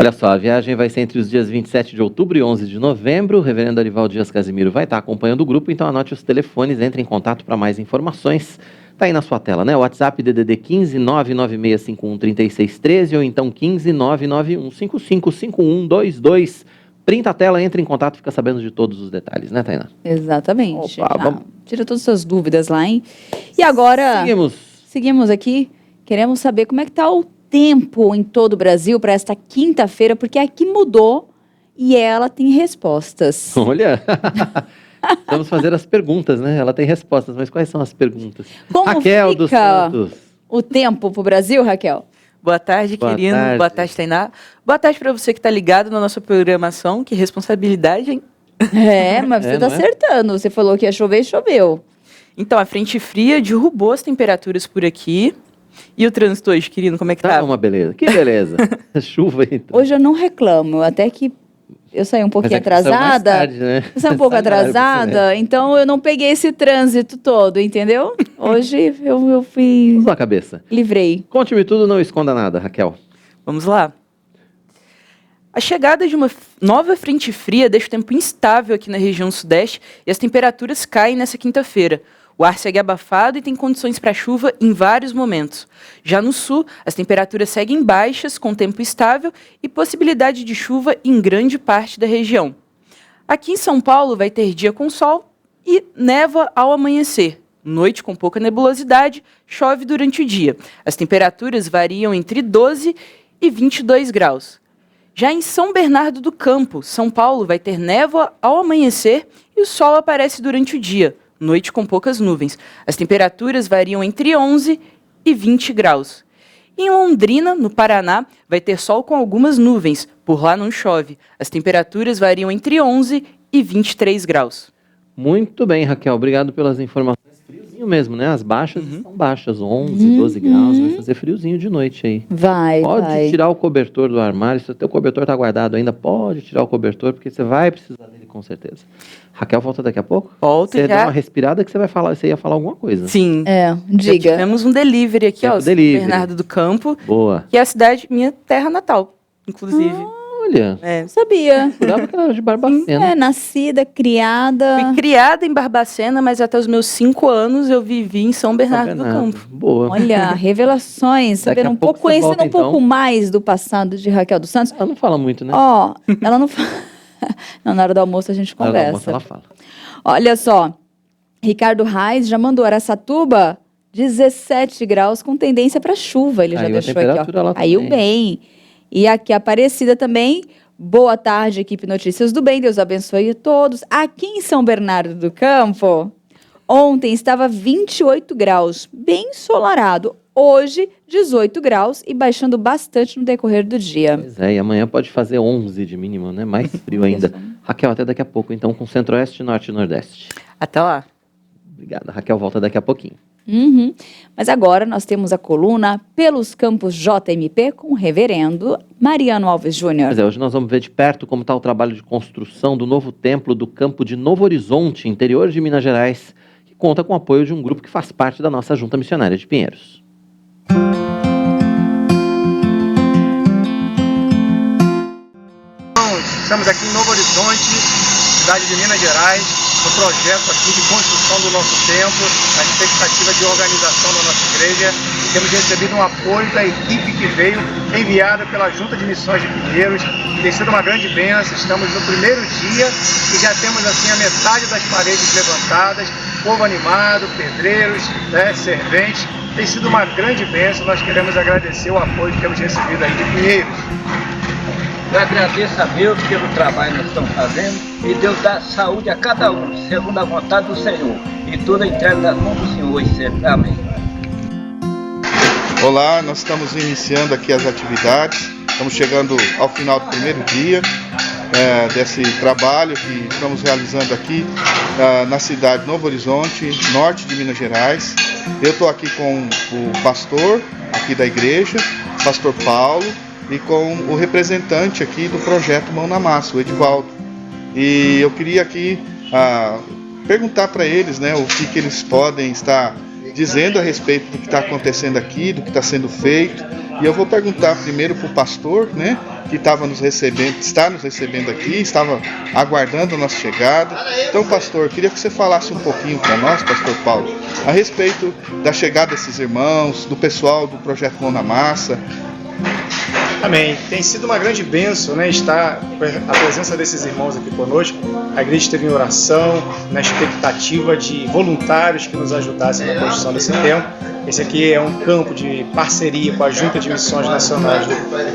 Olha só, a viagem vai ser entre os dias 27 de outubro e 11 de novembro. O reverendo Arivaldo Dias Casimiro vai estar acompanhando o grupo, então anote os telefones, entre em contato para mais informações. Tá aí na sua tela, né? O WhatsApp DDD 15 99651 3613 ou então 15 991 555122. Printa a tela, entra em contato, fica sabendo de todos os detalhes, né, Tainá? Exatamente. Opa, vamos... Tira todas as suas dúvidas lá, hein? E agora... Seguimos aqui. Queremos saber como é que tá o tempo em todo o Brasil para esta quinta-feira, porque aqui mudou e ela tem respostas. Olha... Vamos fazer as perguntas, né? Ela tem respostas, mas quais são as perguntas? Como Raquel fica dos Santos. O tempo pro Brasil, Raquel? Boa tarde, querido. Boa tarde, Tainá. Boa tarde para você que está ligado na nossa programação. Que responsabilidade, hein? Mas você está acertando. Você falou que ia chover e choveu. Então, a frente fria derrubou as temperaturas por aqui. E o trânsito hoje, querido, como é que tá? Uma beleza. Que beleza. Chuva aí. Então. Hoje eu não reclamo, até que eu saí um pouquinho atrasada. Tarde, né? Eu saí um pouco atrasada, então eu não peguei esse trânsito todo, entendeu? Hoje eu fui... Vamos lá, cabeça. Livrei. Conte-me tudo, não esconda nada, Raquel. Vamos lá. A chegada de uma nova frente fria deixa o tempo instável aqui na região sudeste e as temperaturas caem nessa quinta-feira. O ar segue abafado e tem condições para chuva em vários momentos. Já no sul, as temperaturas seguem baixas, com tempo estável e possibilidade de chuva em grande parte da região. Aqui em São Paulo vai ter dia com sol e névoa ao amanhecer. Noite com pouca nebulosidade, chove durante o dia. As temperaturas variam entre 12 e 22 graus. Já em São Bernardo do Campo, São Paulo vai ter névoa ao amanhecer e o sol aparece durante o dia. Noite com poucas nuvens. As temperaturas variam entre 11 e 20 graus. Em Londrina, no Paraná, vai ter sol com algumas nuvens. Por lá não chove. As temperaturas variam entre 11 e 23 graus. Muito bem, Raquel. Obrigado pelas informações. Friozinho mesmo, né? As baixas são baixas, 11, 12 graus. Vai fazer friozinho de noite aí. Pode tirar o cobertor do armário. Se o teu cobertor está guardado ainda, pode tirar o cobertor, porque você vai precisar dele com certeza. Raquel volta daqui a pouco? Volta já. Você dá uma respirada que você ia falar alguma coisa. Sim. Diga. Já tivemos um delivery aqui, São Bernardo do Campo. Boa. Que é a cidade, minha terra natal, inclusive. Olha. Sabia. Jurava que ela era de Barbacena. Nascida, criada. Fui criada em Barbacena, mas até os meus 5 anos eu vivi em São Bernardo do Campo. Boa. Olha, revelações. Saber um pouco, conhecendo um pouco mais do passado de Raquel dos Santos. Ela não fala muito, né? Ela não fala. Não, na hora do almoço a gente conversa. Na hora do almoço ela fala. Olha só, Ricardo Reis já mandou Araçatuba 17 graus com tendência para chuva. Ele já deixou aqui, ó. Aí o bem. E aqui Aparecida também. Boa tarde, equipe Notícias do Bem. Deus abençoe a todos. Aqui em São Bernardo do Campo, ontem estava 28 graus, bem ensolarado. Hoje, 18 graus e baixando bastante no decorrer do dia. Pois é, e amanhã pode fazer 11 de mínimo, né? Mais frio ainda. Raquel, até daqui a pouco, então, com Centro-Oeste, Norte e Nordeste. Até lá. Obrigada. Raquel volta daqui a pouquinho. Mas agora nós temos a coluna Pelos Campos JMP com o reverendo Mariano Alves Júnior. Pois é, hoje nós vamos ver de perto como está o trabalho de construção do novo templo do campo de Novo Horizonte, interior de Minas Gerais, que conta com o apoio de um grupo que faz parte da nossa Junta Missionária de Pinheiros. Estamos aqui em Novo Horizonte, cidade de Minas Gerais, no projeto aqui de construção do nosso templo, na expectativa de organização da nossa igreja. Temos recebido um apoio da equipe que veio, enviada pela Junta de Missões de Pinheiros. Tem sido uma grande bênção, estamos no primeiro dia e já temos assim a metade das paredes levantadas, povo animado, pedreiros, serventes. Tem sido uma grande bênção, nós queremos agradecer o apoio que temos recebido aí de Pinheiros. Eu agradeço a Deus pelo trabalho que nós estamos fazendo e Deus dá saúde a cada um, segundo a vontade do Senhor. E tudo entrega nas mãos do Senhor e sempre. Amém. Olá, nós estamos iniciando aqui as atividades, estamos chegando ao final do primeiro dia desse trabalho que estamos realizando aqui na cidade de Novo Horizonte, norte de Minas Gerais. Eu estou aqui com o pastor aqui da igreja, pastor Paulo, e com o representante aqui do projeto Mão na Massa, o Edivaldo. E eu queria aqui perguntar para eles, né, o que eles podem estar dizendo a respeito do que está acontecendo aqui, do que está sendo feito. E eu vou perguntar primeiro para o pastor, né, que está nos recebendo aqui, estava aguardando a nossa chegada. Então, pastor, queria que você falasse um pouquinho para nós, pastor Paulo, a respeito da chegada desses irmãos, do pessoal do Projeto Mão na Massa. Amém. Tem sido uma grande bênção, né, estar a presença desses irmãos aqui conosco. A igreja esteve em oração, na expectativa de voluntários que nos ajudassem na construção desse templo. Esse aqui é um campo de parceria com a Junta de Missões Nacionais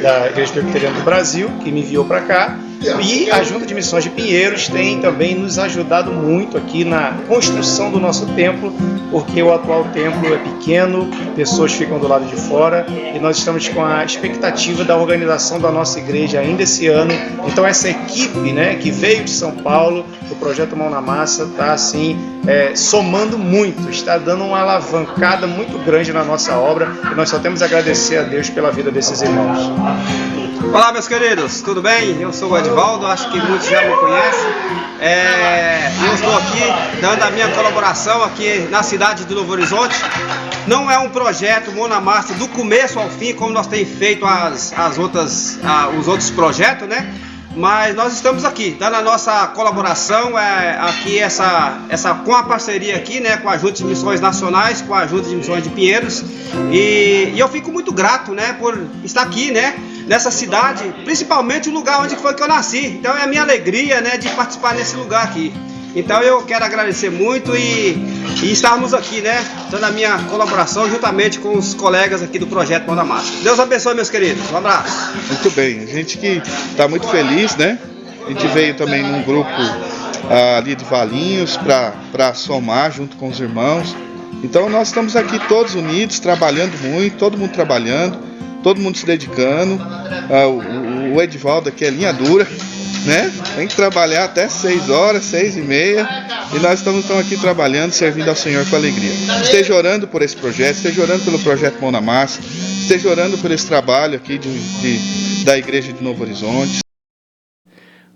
da Igreja Presbiteriana do Brasil, que me enviou para cá. E a Junta de Missões de Pinheiros tem também nos ajudado muito aqui na construção do nosso templo, porque o atual templo é pequeno, pessoas ficam do lado de fora, e nós estamos com a expectativa da organização da nossa igreja ainda esse ano. Então essa equipe, né, que veio de São Paulo, do Projeto Mão na Massa, está assim, somando muito, está dando uma alavancada muito grande na nossa obra, e nós só temos a agradecer a Deus pela vida desses irmãos. Olá, meus queridos, tudo bem? Eu sou o Edivaldo, acho que muitos já me conhecem. Eu estou aqui dando a minha colaboração aqui na cidade de Novo Horizonte. Não é um projeto Mão na Massa do começo ao fim, como nós temos feito os outros projetos, né? Mas nós estamos aqui, dando a nossa colaboração, aqui com a parceria aqui, né, com a Junta de Missões Nacionais, com a Junta de Missões de Pinheiros, e eu fico muito grato, né, por estar aqui, né, nessa cidade, principalmente o lugar onde foi que eu nasci. Então é a minha alegria, né, de participar nesse lugar aqui. Então eu quero agradecer muito e estarmos aqui, né, dando a minha colaboração juntamente com os colegas aqui do Projeto Mão na Massa. Deus abençoe, meus queridos. Um abraço. Muito bem, a gente que está muito feliz, né? A gente veio também num grupo ali de Valinhos para somar junto com os irmãos. Então nós estamos aqui todos unidos, trabalhando muito, todo mundo trabalhando, todo mundo se dedicando. O Edivaldo aqui é linha dura, né? Tem que trabalhar até 6 horas, 6h30, e nós estamos aqui trabalhando, servindo ao Senhor com alegria. Esteja orando por esse projeto, esteja orando pelo Projeto Mão na Massa, esteja orando por esse trabalho aqui da Igreja de Novo Horizonte.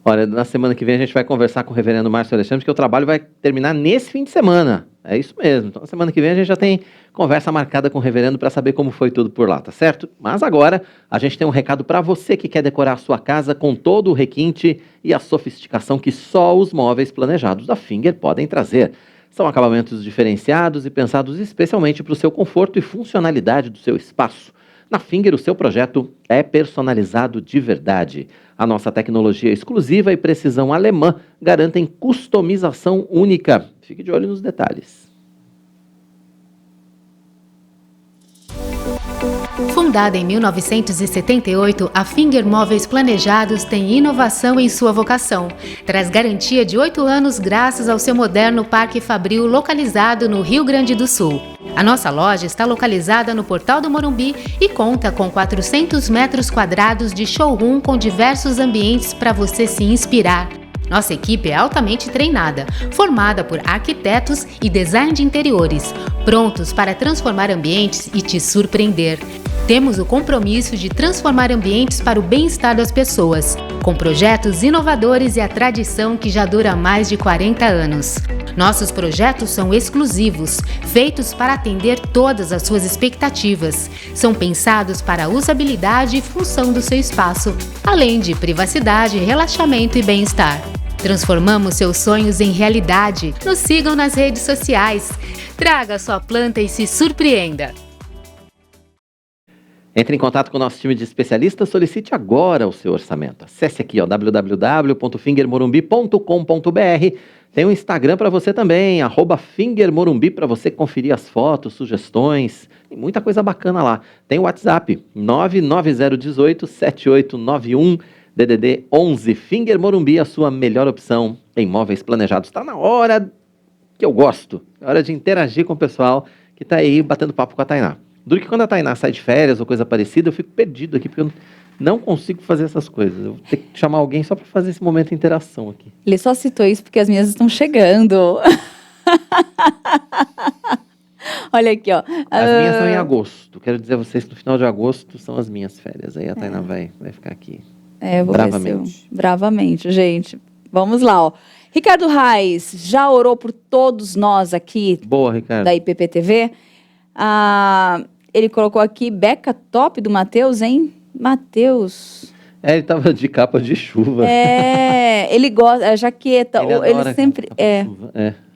Olha, na semana que vem a gente vai conversar com o reverendo Márcio Alexandre, porque o trabalho vai terminar nesse fim de semana. É isso mesmo. Então, na semana que vem a gente já tem conversa marcada com o reverendo para saber como foi tudo por lá, tá certo? Mas agora a gente tem um recado para você que quer decorar a sua casa com todo o requinte e a sofisticação que só os móveis planejados da Finger podem trazer. São acabamentos diferenciados e pensados especialmente para o seu conforto e funcionalidade do seu espaço. Na Finger, o seu projeto é personalizado de verdade. A nossa tecnologia exclusiva e precisão alemã garantem customização única. Fique de olho nos detalhes. Fundada em 1978, a Finger Móveis Planejados tem inovação em sua vocação. Traz garantia de 8 anos graças ao seu moderno Parque Fabril localizado no Rio Grande do Sul. A nossa loja está localizada no Portal do Morumbi e conta com 400 metros quadrados de showroom com diversos ambientes para você se inspirar. Nossa equipe é altamente treinada, formada por arquitetos e design de interiores, prontos para transformar ambientes e te surpreender. Temos o compromisso de transformar ambientes para o bem-estar das pessoas, com projetos inovadores e a tradição que já dura mais de 40 anos. Nossos projetos são exclusivos, feitos para atender todas as suas expectativas. São pensados para a usabilidade e função do seu espaço, além de privacidade, relaxamento e bem-estar. Transformamos seus sonhos em realidade. Nos sigam nas redes sociais. Traga sua planta e se surpreenda. Entre em contato com o nosso time de especialistas, solicite agora o seu orçamento. Acesse aqui, www.fingermorumbi.com.br. Tem um Instagram para você também, @fingermorumbi, para você conferir as fotos, sugestões, tem muita coisa bacana lá. Tem o WhatsApp, 99018-7891, DDD 11. Finger Morumbi, a sua melhor opção em móveis planejados. Está na hora que eu gosto, é hora de interagir com o pessoal que está aí batendo papo com a Tainá. Duro que quando a Tainá sai de férias ou coisa parecida, eu fico perdido aqui, porque eu não consigo fazer essas coisas. Eu vou ter que chamar alguém só para fazer esse momento de interação aqui. Ele só citou isso porque as minhas estão chegando. Olha aqui, ó. As minhas são em agosto. Quero dizer a vocês que no final de agosto são as minhas férias. Aí a Tainá vai ficar aqui. Eu vou bravamente. Bravamente, gente. Vamos lá, ó. Ricardo Reis, já orou por todos nós aqui. Boa, Ricardo. Da IPPTV? Ele colocou aqui, beca top do Matheus, hein? Matheus... Ele tava de capa de chuva. Ele gosta, a jaqueta, ele sempre...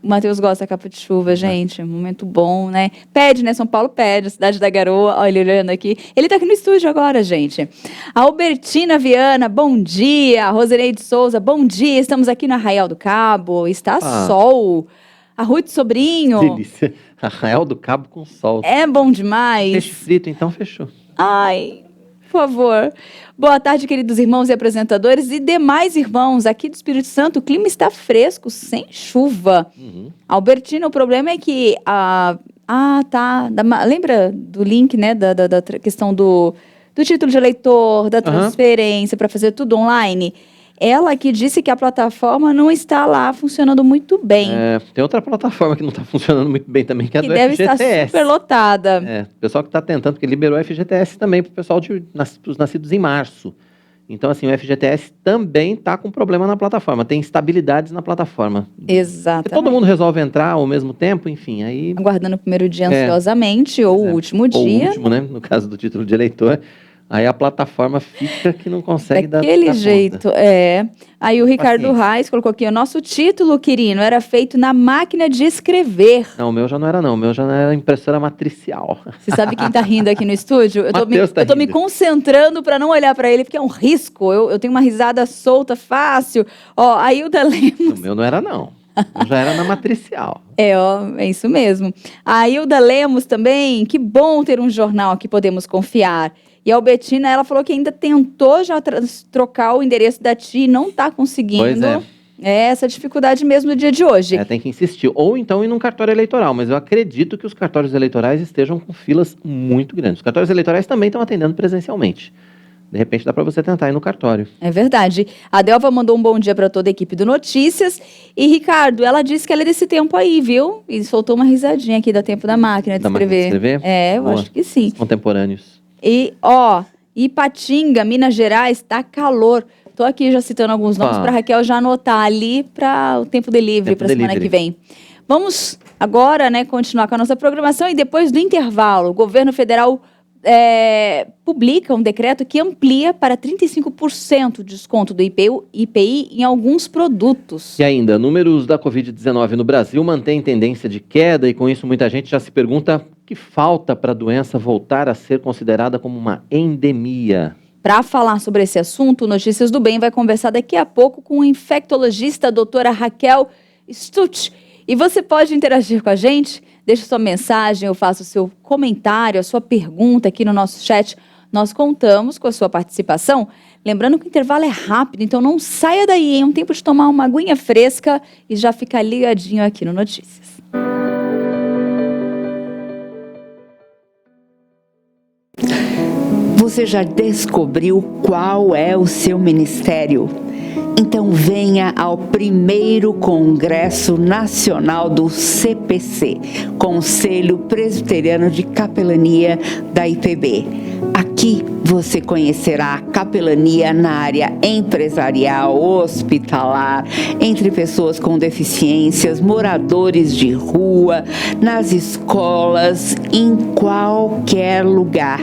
O Matheus gosta da capa de chuva, gente, momento bom, né? Pede, né? São Paulo pede, a cidade da garoa, olha ele olhando aqui. Ele tá aqui no estúdio agora, gente. A Albertina Viana, bom dia. A Roseneide Souza, bom dia. Estamos aqui no Arraial do Cabo, está sol. A Ruth Sobrinho. Delícia. Arraial do Cabo com sol. É bom demais. Peixe frito, então fechou. Ai... Por favor. Boa tarde, queridos irmãos e apresentadores e demais irmãos. Aqui do Espírito Santo, o clima está fresco, sem chuva. Albertina, o problema é que... lembra do link, né? Da questão do título de eleitor, da transferência, para fazer tudo online? Ela que disse que a plataforma não está lá funcionando muito bem. Tem outra plataforma que não está funcionando muito bem também, que é a do deve FGTS. Estar super lotada. O pessoal que está tentando, porque liberou o FGTS também para o pessoal dos nascidos em março. Então, assim, o FGTS também está com problema na plataforma. Tem instabilidades na plataforma. Exatamente. Todo mundo resolve entrar ao mesmo tempo, enfim, aí... Aguardando o primeiro dia ansiosamente, ou o último dia. Ou o último, né? No caso do título de eleitor. Aí a plataforma fica que não consegue dar jeito, Aí o Ricardo Reis colocou aqui, o nosso título, Quirino, era feito na máquina de escrever. Não, o meu já não era não, o meu já não era impressora matricial. Você sabe quem tá rindo aqui no estúdio? Eu tô me concentrando para não olhar para ele, porque é um risco, eu tenho uma risada solta, fácil. Ó, a Hilda Lemos... O meu não era não. Eu já era na matricial. É isso mesmo. A Hilda Lemos também, que bom ter um jornal que podemos confiar. E a Albertina, ela falou que ainda tentou já trocar o endereço da tia e não está conseguindo. Pois é. Essa dificuldade mesmo no dia de hoje. Tem que insistir. Ou então ir num cartório eleitoral. Mas eu acredito que os cartórios eleitorais estejam com filas muito grandes. Os cartórios eleitorais também estão atendendo presencialmente. De repente dá para você tentar ir no cartório. É verdade. A Delva mandou um bom dia para toda a equipe do Notícias. E, Ricardo, ela disse que ela é desse tempo aí, viu? E soltou uma risadinha aqui da Tempo da Máquina de Escrever. Eu acho que sim. Contemporâneos. E, Ipatinga, Minas Gerais, tá calor. Tô aqui já citando alguns nomes para Raquel já anotar ali para o Tempo Delivery para semana que vem. Vamos agora, né, continuar com a nossa programação e depois do intervalo, o governo federal publica um decreto que amplia para 35% o desconto do IPI em alguns produtos. E ainda, números da Covid-19 no Brasil mantêm tendência de queda e com isso muita gente já se pergunta o que falta para a doença voltar a ser considerada como uma endemia. Para falar sobre esse assunto, o Notícias do Bem vai conversar daqui a pouco com a infectologista a doutora Raquel Stutz. E você pode interagir com a gente, deixa sua mensagem, eu faço o seu comentário, a sua pergunta aqui no nosso chat. Nós contamos com a sua participação. Lembrando que o intervalo é rápido, então não saia daí, é um tempo de tomar uma aguinha fresca e já ficar ligadinho aqui no Notícias. Você já descobriu qual é o seu ministério? Então venha ao primeiro Congresso Nacional do CPC, Conselho Presbiteriano de Capelania da IPB. Aqui você conhecerá a capelania na área empresarial, hospitalar, entre pessoas com deficiências, moradores de rua, nas escolas, em qualquer lugar.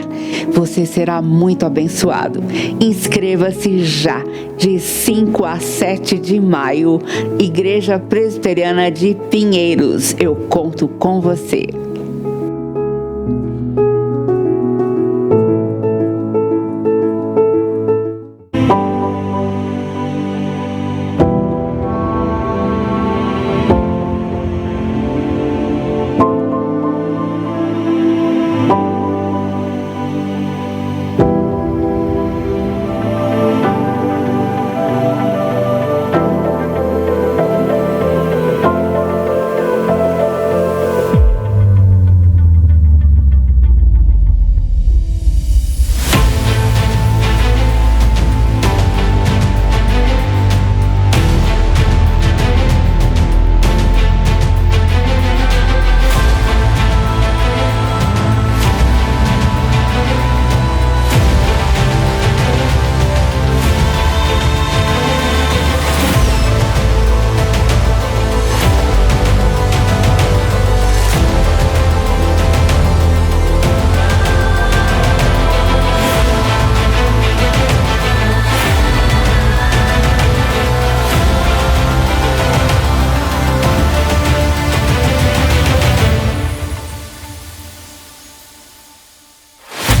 Você será muito abençoado. Inscreva-se já, de 5 a 7 de maio, Igreja Presbiteriana de Pinheiros. Eu conto com você.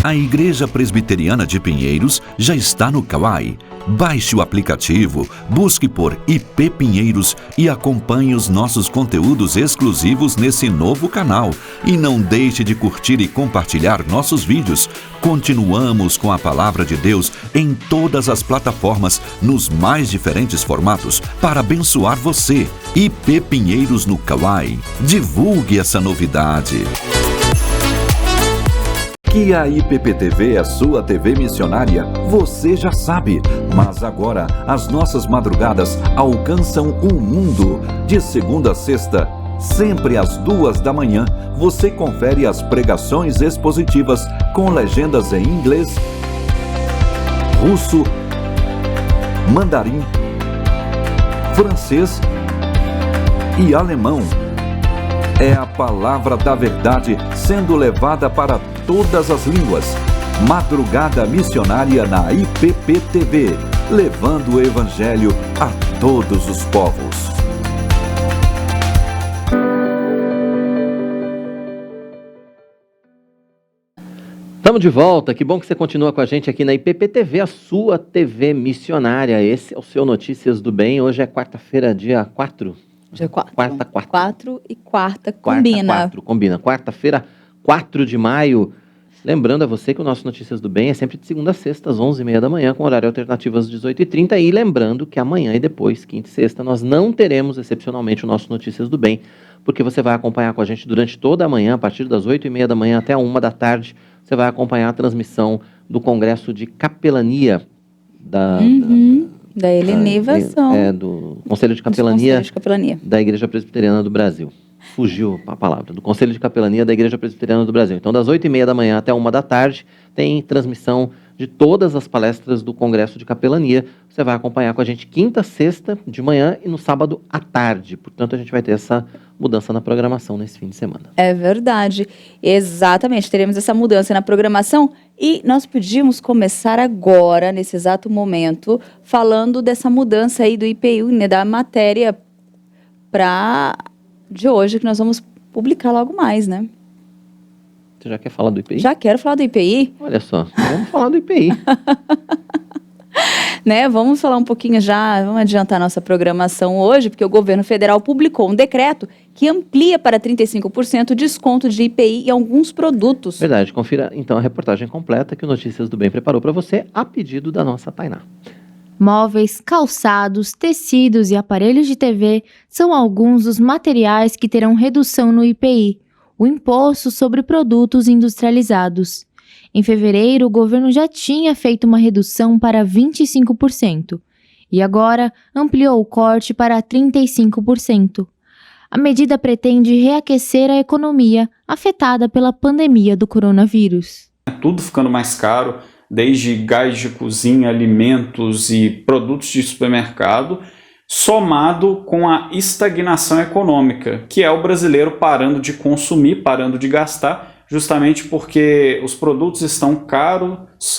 A Igreja Presbiteriana de Pinheiros já está no Kawai. Baixe o aplicativo, busque por IP Pinheiros e acompanhe os nossos conteúdos exclusivos nesse novo canal. E não deixe de curtir e compartilhar nossos vídeos. Continuamos com a Palavra de Deus em todas as plataformas, nos mais diferentes formatos, para abençoar você. IP Pinheiros no Kawai. Divulgue essa novidade. Que a IPPTV é sua TV missionária, você já sabe. Mas agora, as nossas madrugadas alcançam o mundo. De segunda a sexta, sempre às 2 da manhã, você confere as pregações expositivas com legendas em inglês, russo, mandarim, francês e alemão. É a palavra da verdade sendo levada para todas as línguas. Madrugada Missionária na IPPTV, levando o Evangelho a todos os povos. Estamos de volta, que bom que você continua com a gente aqui na IPPTV, a sua TV missionária. Esse é o seu Notícias do Bem. Hoje é quarta-feira, dia 4. Dia 4. Quarta. 4 e quarta, combina. Combina. Quarta-feira, 4 de maio. Lembrando a você que o nosso Notícias do Bem é sempre de segunda a sexta, às 11h30 da manhã, com horário alternativo às 18h30. E lembrando que amanhã e depois, quinta e sexta, nós não teremos excepcionalmente o nosso Notícias do Bem, porque você vai acompanhar com a gente durante toda a manhã, a partir das 8h30 da manhã até a 1 da tarde, você vai acompanhar a transmissão do Congresso de Capelania da elenivação. Do Conselho de Capelania da Igreja Presbiteriana do Brasil. Fugiu a palavra. Do Conselho de Capelania da Igreja Presbiteriana do Brasil. Então, das 8h30 da manhã até 1 da tarde, tem transmissão de todas as palestras do Congresso de Capelania. Você vai acompanhar com a gente quinta, sexta de manhã e no sábado à tarde. Portanto, a gente vai ter essa mudança na programação nesse fim de semana. É verdade. Exatamente. Teremos essa mudança na programação e nós podíamos começar agora, nesse exato momento, falando dessa mudança aí do IPI, né, da matéria de hoje, que nós vamos publicar logo mais, né? Você já quer falar do IPI? Já quero falar do IPI. Olha só, vamos falar do IPI. Né, vamos falar um pouquinho já, vamos adiantar nossa programação hoje, porque o governo federal publicou um decreto que amplia para 35% o desconto de IPI em alguns produtos. Verdade, confira então a reportagem completa que o Notícias do Bem preparou para você, a pedido da nossa Tainá. Móveis, calçados, tecidos e aparelhos de TV são alguns dos materiais que terão redução no IPI, o Imposto sobre Produtos Industrializados. Em fevereiro, o governo já tinha feito uma redução para 25% e agora ampliou o corte para 35%. A medida pretende reaquecer a economia afetada pela pandemia do coronavírus. Tudo ficando mais caro, desde gás de cozinha, alimentos e produtos de supermercado, somado com a estagnação econômica, que é o brasileiro parando de consumir, parando de gastar, justamente porque os produtos estão caros,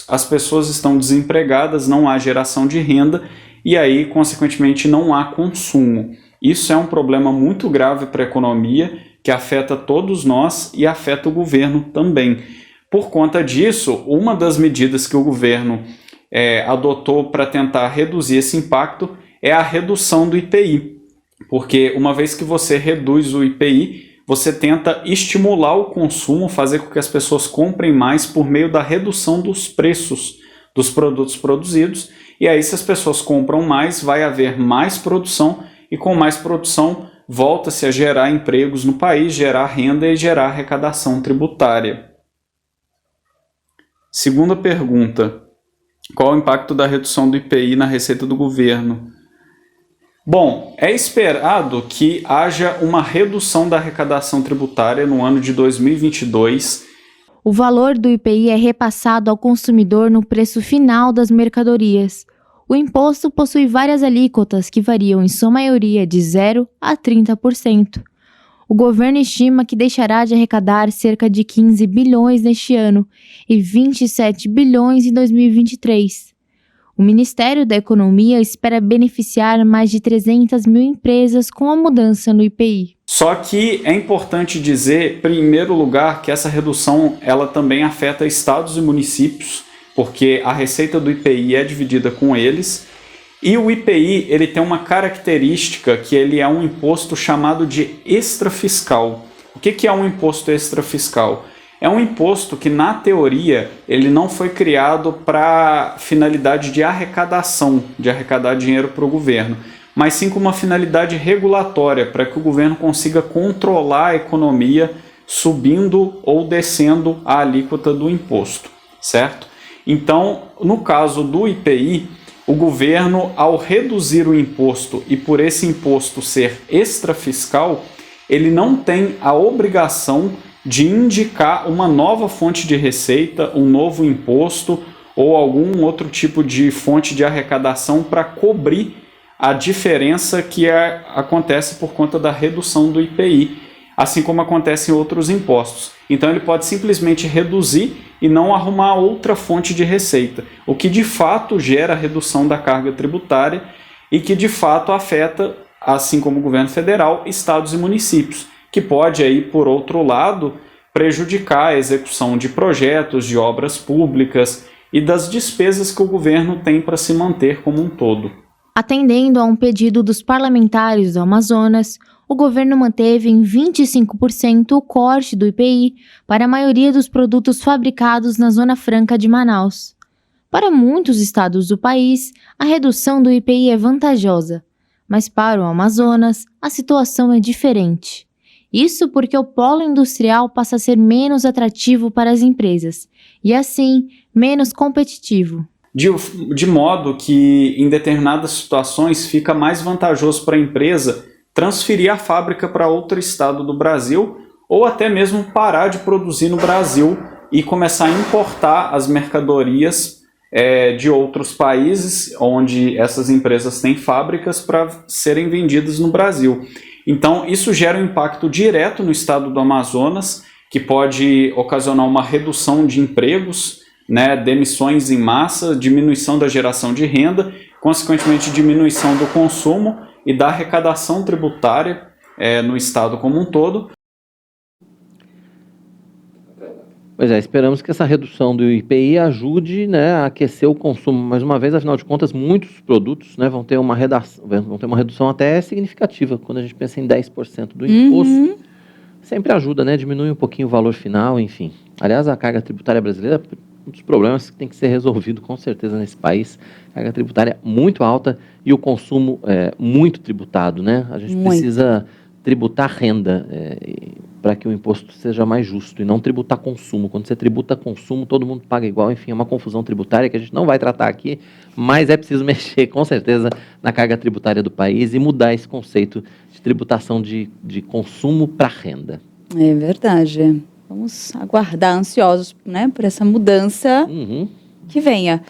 as pessoas estão desempregadas, não há geração de renda e aí, consequentemente, não há consumo. Isso é um problema muito grave para a economia, que afeta todos nós e afeta o governo também. Por conta disso, uma das medidas que o governo adotou para tentar reduzir esse impacto é a redução do IPI, porque uma vez que você reduz o IPI, você tenta estimular o consumo, fazer com que as pessoas comprem mais por meio da redução dos preços dos produtos produzidos, e aí se as pessoas compram mais, vai haver mais produção, e com mais produção volta-se a gerar empregos no país, gerar renda e gerar arrecadação tributária. Segunda pergunta: qual o impacto da redução do IPI na receita do governo? Bom, é esperado que haja uma redução da arrecadação tributária no ano de 2022. O valor do IPI é repassado ao consumidor no preço final das mercadorias. O imposto possui várias alíquotas que variam em sua maioria de 0% a 30%. O governo estima que deixará de arrecadar cerca de 15 bilhões neste ano e 27 bilhões em 2023. O Ministério da Economia espera beneficiar mais de 300 mil empresas com a mudança no IPI. Só que é importante dizer, em primeiro lugar, que essa redução ela também afeta estados e municípios, porque a receita do IPI é dividida com eles, e o IPI ele tem uma característica que ele é um imposto chamado de extrafiscal. O que é um imposto extrafiscal? É um imposto que, na teoria, ele não foi criado para finalidade de arrecadação, de arrecadar dinheiro para o governo, mas sim com uma finalidade regulatória, para que o governo consiga controlar a economia subindo ou descendo a alíquota do imposto, certo? Então, no caso do IPI, o governo, ao reduzir o imposto e por esse imposto ser extrafiscal, ele não tem a obrigação de indicar uma nova fonte de receita, um novo imposto ou algum outro tipo de fonte de arrecadação para cobrir a diferença que acontece por conta da redução do IPI, assim como acontece em outros impostos. Então ele pode simplesmente reduzir e não arrumar outra fonte de receita, o que de fato gera redução da carga tributária e que de fato afeta, assim como o governo federal, estados e municípios, que pode aí, por outro lado, prejudicar a execução de projetos, de obras públicas e das despesas que o governo tem para se manter como um todo. Atendendo a um pedido dos parlamentares do Amazonas, o governo manteve em 25% o corte do IPI para a maioria dos produtos fabricados na Zona Franca de Manaus. Para muitos estados do país, a redução do IPI é vantajosa, mas para o Amazonas, a situação é diferente. Isso porque o polo industrial passa a ser menos atrativo para as empresas e, assim, menos competitivo. De modo que, em determinadas situações, fica mais vantajoso para a empresa transferir a fábrica para outro estado do Brasil ou até mesmo parar de produzir no Brasil e começar a importar as mercadorias de outros países onde essas empresas têm fábricas para serem vendidas no Brasil. Então, isso gera um impacto direto no estado do Amazonas, que pode ocasionar uma redução de empregos, demissões em massa, diminuição da geração de renda, consequentemente diminuição do consumo e da arrecadação tributária no estado como um todo. Pois é, esperamos que essa redução do IPI ajude a aquecer o consumo. Mais uma vez, afinal de contas, muitos produtos vão ter uma redução até significativa. Quando a gente pensa em 10% do imposto, sempre ajuda, diminui um pouquinho o valor final, enfim. Aliás, a carga tributária brasileira é um dos problemas que tem que ser resolvido com certeza nesse país. A carga tributária muito alta e o consumo muito tributado, A gente precisa tributar renda para que o imposto seja mais justo e não tributar consumo. Quando você tributa consumo, todo mundo paga igual. Enfim, é uma confusão tributária que a gente não vai tratar aqui, mas é preciso mexer com certeza na carga tributária do país e mudar esse conceito de tributação de consumo para renda. É verdade. Vamos aguardar ansiosos, por essa mudança que venha.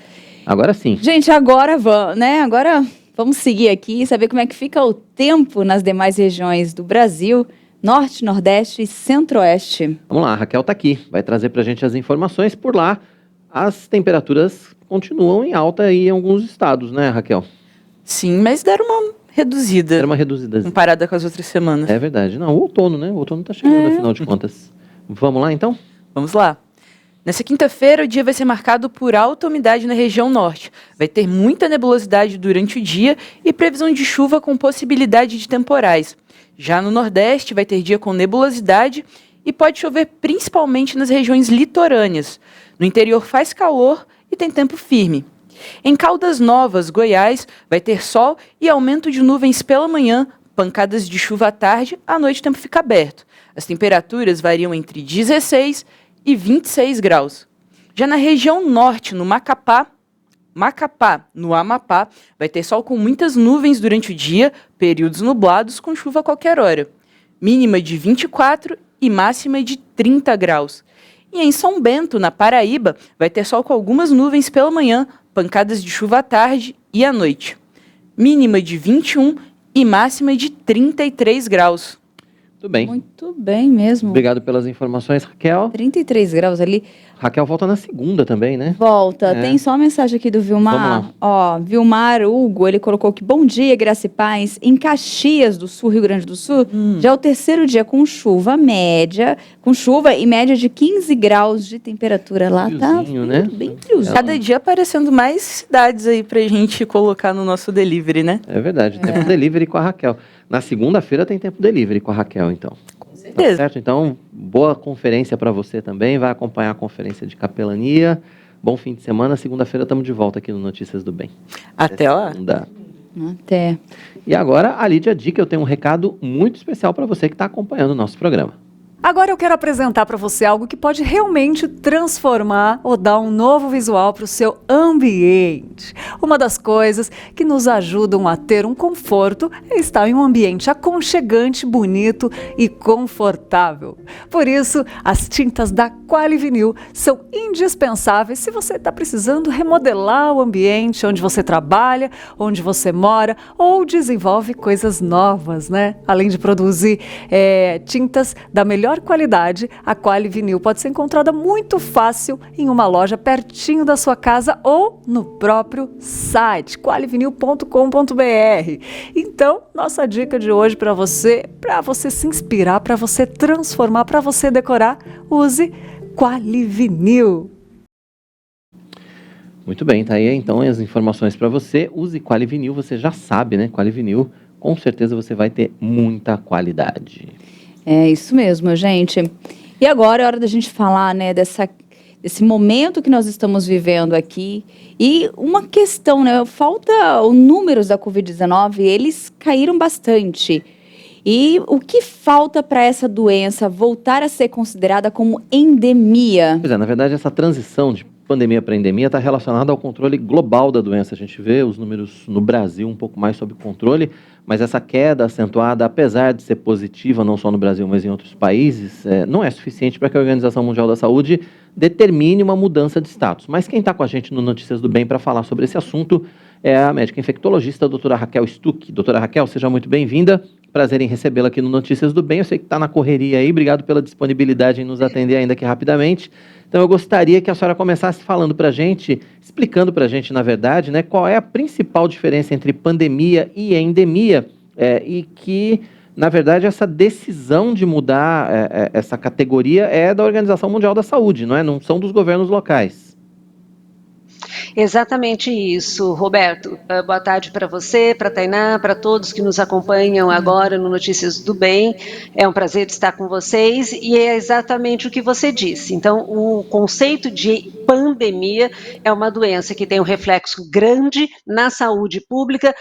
Agora sim. Gente, agora vamos, Agora vamos seguir aqui e saber como é que fica o tempo nas demais regiões do Brasil, Norte, Nordeste e Centro-Oeste. Vamos lá, a Raquel está aqui, vai trazer para a gente as informações. Por lá, as temperaturas continuam em alta em alguns estados, Raquel? Sim, mas deram uma reduzida. Deram uma reduzida. Comparada com as outras semanas. É verdade. Não, o outono, O outono está chegando, afinal de contas. Vamos lá, então? Vamos lá. Nessa quinta-feira, o dia vai ser marcado por alta umidade na região norte. Vai ter muita nebulosidade durante o dia e previsão de chuva com possibilidade de temporais. Já no nordeste, vai ter dia com nebulosidade e pode chover principalmente nas regiões litorâneas. No interior faz calor e tem tempo firme. Em Caldas Novas, Goiás, vai ter sol e aumento de nuvens pela manhã, pancadas de chuva à tarde, à noite o tempo fica aberto. As temperaturas variam entre 16 e 26 graus. Já na região norte, no Macapá, no Amapá, vai ter sol com muitas nuvens durante o dia, períodos nublados com chuva a qualquer hora. Mínima de 24 e máxima de 30 graus. E em São Bento, na Paraíba, vai ter sol com algumas nuvens pela manhã, pancadas de chuva à tarde e à noite. Mínima de 21 e máxima de 33 graus. Muito bem. Muito bem mesmo. Obrigado pelas informações, Raquel. 33 graus ali. Raquel volta na segunda também, né? Volta. Tem só uma mensagem aqui do Vilmar. Ó, Vilmar Hugo, ele colocou que bom dia, graça e paz. Em Caxias do Sul, Rio Grande do Sul, já é o terceiro dia com chuva e média de 15 graus de temperatura. Lá friozinho, tá né? Bem friozinho. Cada dia aparecendo mais cidades aí pra gente colocar no nosso delivery, né? É verdade, tempo delivery com a Raquel. Na segunda-feira tem tempo delivery com a Raquel, então. Tá certo? Então, boa conferência para você também. Vai acompanhar a conferência de capelania. Bom fim de semana. Segunda-feira estamos de volta aqui no Notícias do Bem. Até lá. Até. E agora, a Lídia Dica, eu tenho um recado muito especial para você que está acompanhando o nosso programa. Agora eu quero apresentar para você algo que pode realmente transformar ou dar um novo visual para o seu ambiente. Uma das coisas que nos ajudam a ter um conforto é estar em um ambiente aconchegante, bonito e confortável. Por isso, as tintas da Qualivinil são indispensáveis se você está precisando remodelar o ambiente onde você trabalha, onde você mora ou desenvolve coisas novas, né? Além de produzir tintas da melhor qualidade, a Qualivinil pode ser encontrada muito fácil em uma loja pertinho da sua casa ou no próprio site qualivinil.com.br. Então, nossa dica de hoje para você se inspirar, para você transformar, para você decorar, use Qualivinil. Muito bem, tá aí então as informações para você. Use Qualivinil, você já sabe, né? Qualivinil, com certeza você vai ter muita qualidade. É isso mesmo, gente. E agora é hora da gente falar, né, desse momento que nós estamos vivendo aqui. E uma questão, né, falta os números da Covid-19, eles caíram bastante. E o que falta para essa doença voltar a ser considerada como endemia? Pois é, na verdade, essa transição de pandemia para endemia está relacionada ao controle global da doença. A gente vê os números no Brasil um pouco mais sob controle, mas essa queda acentuada, apesar de ser positiva, não só no Brasil, mas em outros países, não é suficiente para que a Organização Mundial da Saúde determine uma mudança de status. Mas quem está com a gente no Notícias do Bem para falar sobre esse assunto é a médica infectologista, a doutora Raquel Stuck. Doutora Raquel, seja muito bem-vinda. Prazer em recebê-la aqui no Notícias do Bem. Eu sei que está na correria aí. Obrigado pela disponibilidade em nos atender ainda aqui rapidamente. Então, eu gostaria que a senhora começasse falando para a gente, explicando para a gente, na verdade, né, qual é a principal diferença entre pandemia e endemia e que, na verdade, essa decisão de mudar essa categoria é da Organização Mundial da Saúde, não é? Não são dos governos locais. Exatamente isso, Roberto. Boa tarde para você, para a Tainá, para todos que nos acompanham agora no Notícias do Bem. É um prazer estar com vocês e é exatamente o que você disse. Então, o conceito de pandemia é uma doença que tem um reflexo grande na saúde pública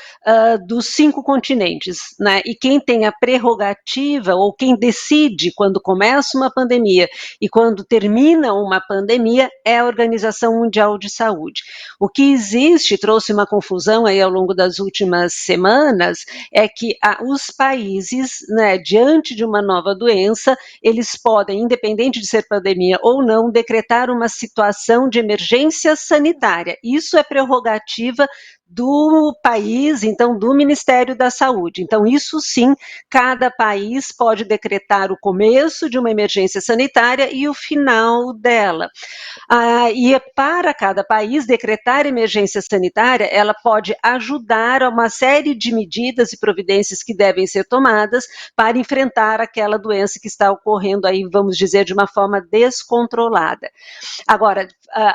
dos 5 continentes, né? E quem tem a prerrogativa ou quem decide quando começa uma pandemia e quando termina uma pandemia é a Organização Mundial de Saúde. O que existe, trouxe uma confusão aí ao longo das últimas semanas, é que os países, né, diante de uma nova doença, eles podem, independente de ser pandemia ou não, decretar uma situação de emergência sanitária. Isso é prerrogativa do país, então do Ministério da Saúde. Então, isso sim, cada país pode decretar o começo de uma emergência sanitária e o final dela. E para cada país decretar emergência sanitária, ela pode ajudar a uma série de medidas e providências que devem ser tomadas para enfrentar aquela doença que está ocorrendo aí, vamos dizer, de uma forma descontrolada. Agora,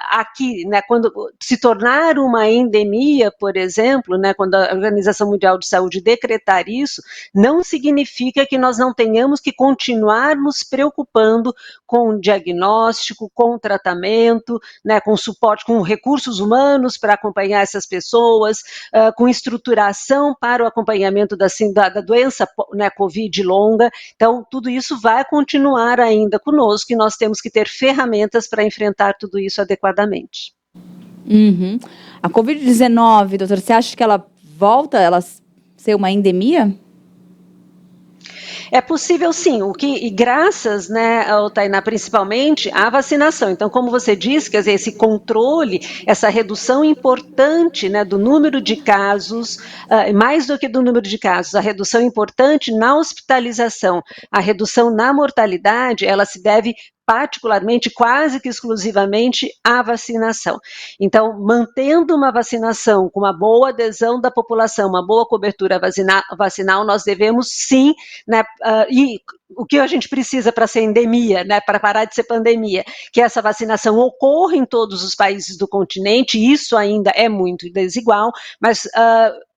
aqui, né, quando se tornar uma endemia, por exemplo, né, quando a Organização Mundial de Saúde decretar isso, não significa que nós não tenhamos que continuar nos preocupando com o diagnóstico, com o tratamento, né, com suporte, com recursos humanos para acompanhar essas pessoas, com estruturação para o acompanhamento da doença, né, Covid longa. Então, tudo isso vai continuar ainda conosco e nós temos que ter ferramentas para enfrentar tudo isso adequadamente. Uhum. A Covid-19, doutora, você acha que ela volta a ser uma endemia? É possível sim, e graças, né, Tainá, principalmente à vacinação. Então, como você disse, quer dizer, esse controle, essa redução importante, né, do número de casos, mais do que do número de casos, a redução importante na hospitalização, a redução na mortalidade, ela se deve particularmente, quase que exclusivamente, a vacinação. Então, mantendo uma vacinação com uma boa adesão da população, uma boa cobertura vacinal, nós devemos sim, né, e o que a gente precisa para ser endemia, né, para parar de ser pandemia, que essa vacinação ocorra em todos os países do continente, isso ainda é muito desigual, mas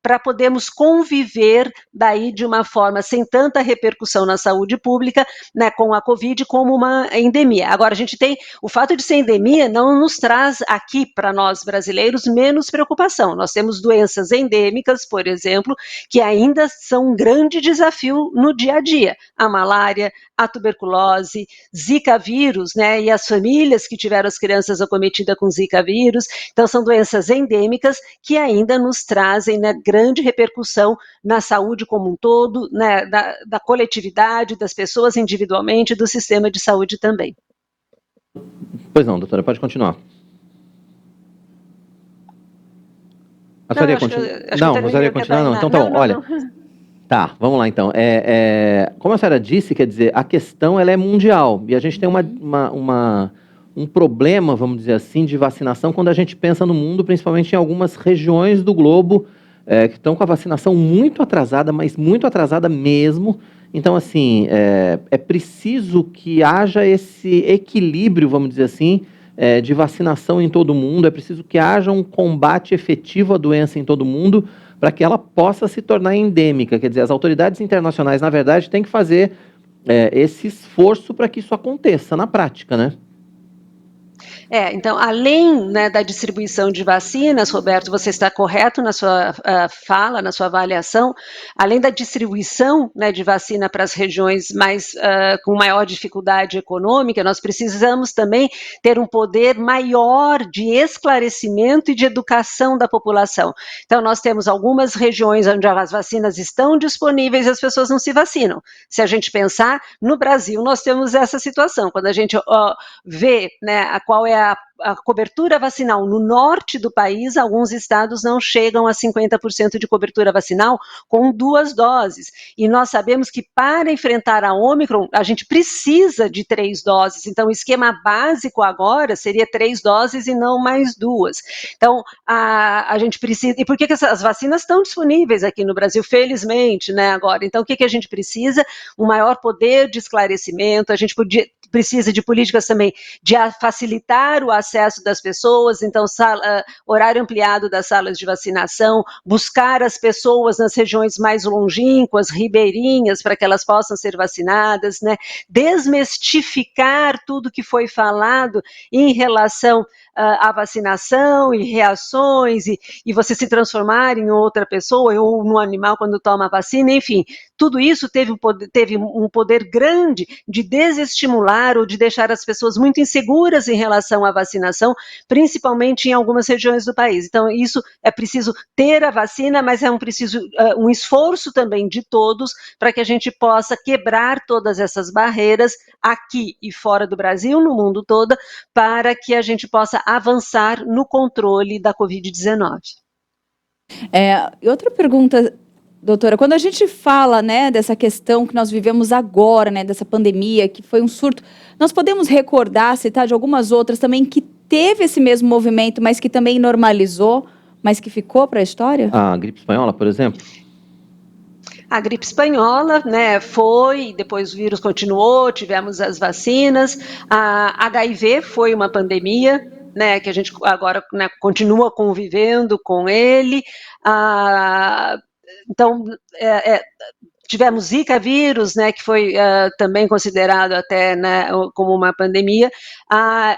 para podermos conviver daí de uma forma sem tanta repercussão na saúde pública, né, com a Covid como uma endemia. Agora, a gente tem, o fato de ser endemia não nos traz aqui para nós brasileiros menos preocupação. Nós temos doenças endêmicas, por exemplo, que ainda são um grande desafio no dia a dia. A malária, a tuberculose, Zika vírus, né, e as famílias que tiveram as crianças acometidas com Zika vírus. Então, são doenças endêmicas que ainda nos trazem, né, grande repercussão na saúde como um todo, né, da coletividade, das pessoas individualmente, do sistema de saúde também. Pois não, doutora, pode continuar. A senhora ia continuar? Não, a senhora ia continuar, não. Então tá bom, olha. Tá, vamos lá então. Como a senhora disse, quer dizer, a questão ela é mundial e a gente tem um problema, vamos dizer assim, de vacinação quando a gente pensa no mundo, principalmente em algumas regiões do globo que estão com a vacinação muito atrasada, mas muito atrasada mesmo. Então, assim, é preciso que haja esse equilíbrio, vamos dizer assim, de vacinação em todo mundo, é preciso que haja um combate efetivo à doença em todo mundo para que ela possa se tornar endêmica. Quer dizer, as autoridades internacionais, na verdade, têm que fazer esse esforço para que isso aconteça na prática, né? Então, além, né, da distribuição de vacinas, Roberto, você está correto na sua fala, na sua avaliação, além da distribuição, né, de vacina para as regiões com maior dificuldade econômica, nós precisamos também ter um poder maior de esclarecimento e de educação da população. Então, nós temos algumas regiões onde as vacinas estão disponíveis e as pessoas não se vacinam. Se a gente pensar, no Brasil nós temos essa situação, quando a gente vê, né, qual é a cobertura vacinal no norte do país, alguns estados não chegam a 50% de cobertura vacinal com 2 doses. E nós sabemos que para enfrentar a Ômicron, a gente precisa de 3 doses. Então, o esquema básico agora seria 3 doses e não mais 2. Então, a gente precisa... E por que as vacinas estão disponíveis aqui no Brasil, felizmente, né, agora? Então, o que a gente precisa? Um maior poder de esclarecimento, a gente precisa de políticas também de facilitar o acesso das pessoas, então horário ampliado das salas de vacinação, buscar as pessoas nas regiões mais longínquas, ribeirinhas, para que elas possam ser vacinadas, né? Desmistificar tudo que foi falado em relação à vacinação e reações, e você se transformar em outra pessoa ou no animal quando toma a vacina, enfim, tudo isso teve um poder grande de desestimular ou de deixar as pessoas muito inseguras em relação à vacinação, principalmente em algumas regiões do país. Então, isso é preciso ter a vacina, mas preciso um esforço também de todos para que a gente possa quebrar todas essas barreiras aqui e fora do Brasil, no mundo todo, para que a gente possa avançar no controle da Covid-19. Outra pergunta, doutora, quando a gente fala, né, dessa questão que nós vivemos agora, né, dessa pandemia, que foi um surto, nós podemos recordar, citar de algumas outras também que teve esse mesmo movimento, mas que também normalizou, mas que ficou para a história? A gripe espanhola, por exemplo? A gripe espanhola, né, depois o vírus continuou, tivemos as vacinas, a HIV foi uma pandemia, né, que a gente agora, né, continua convivendo com ele, então, tivemos Zika vírus, né, que foi também considerado até, né, como uma pandemia,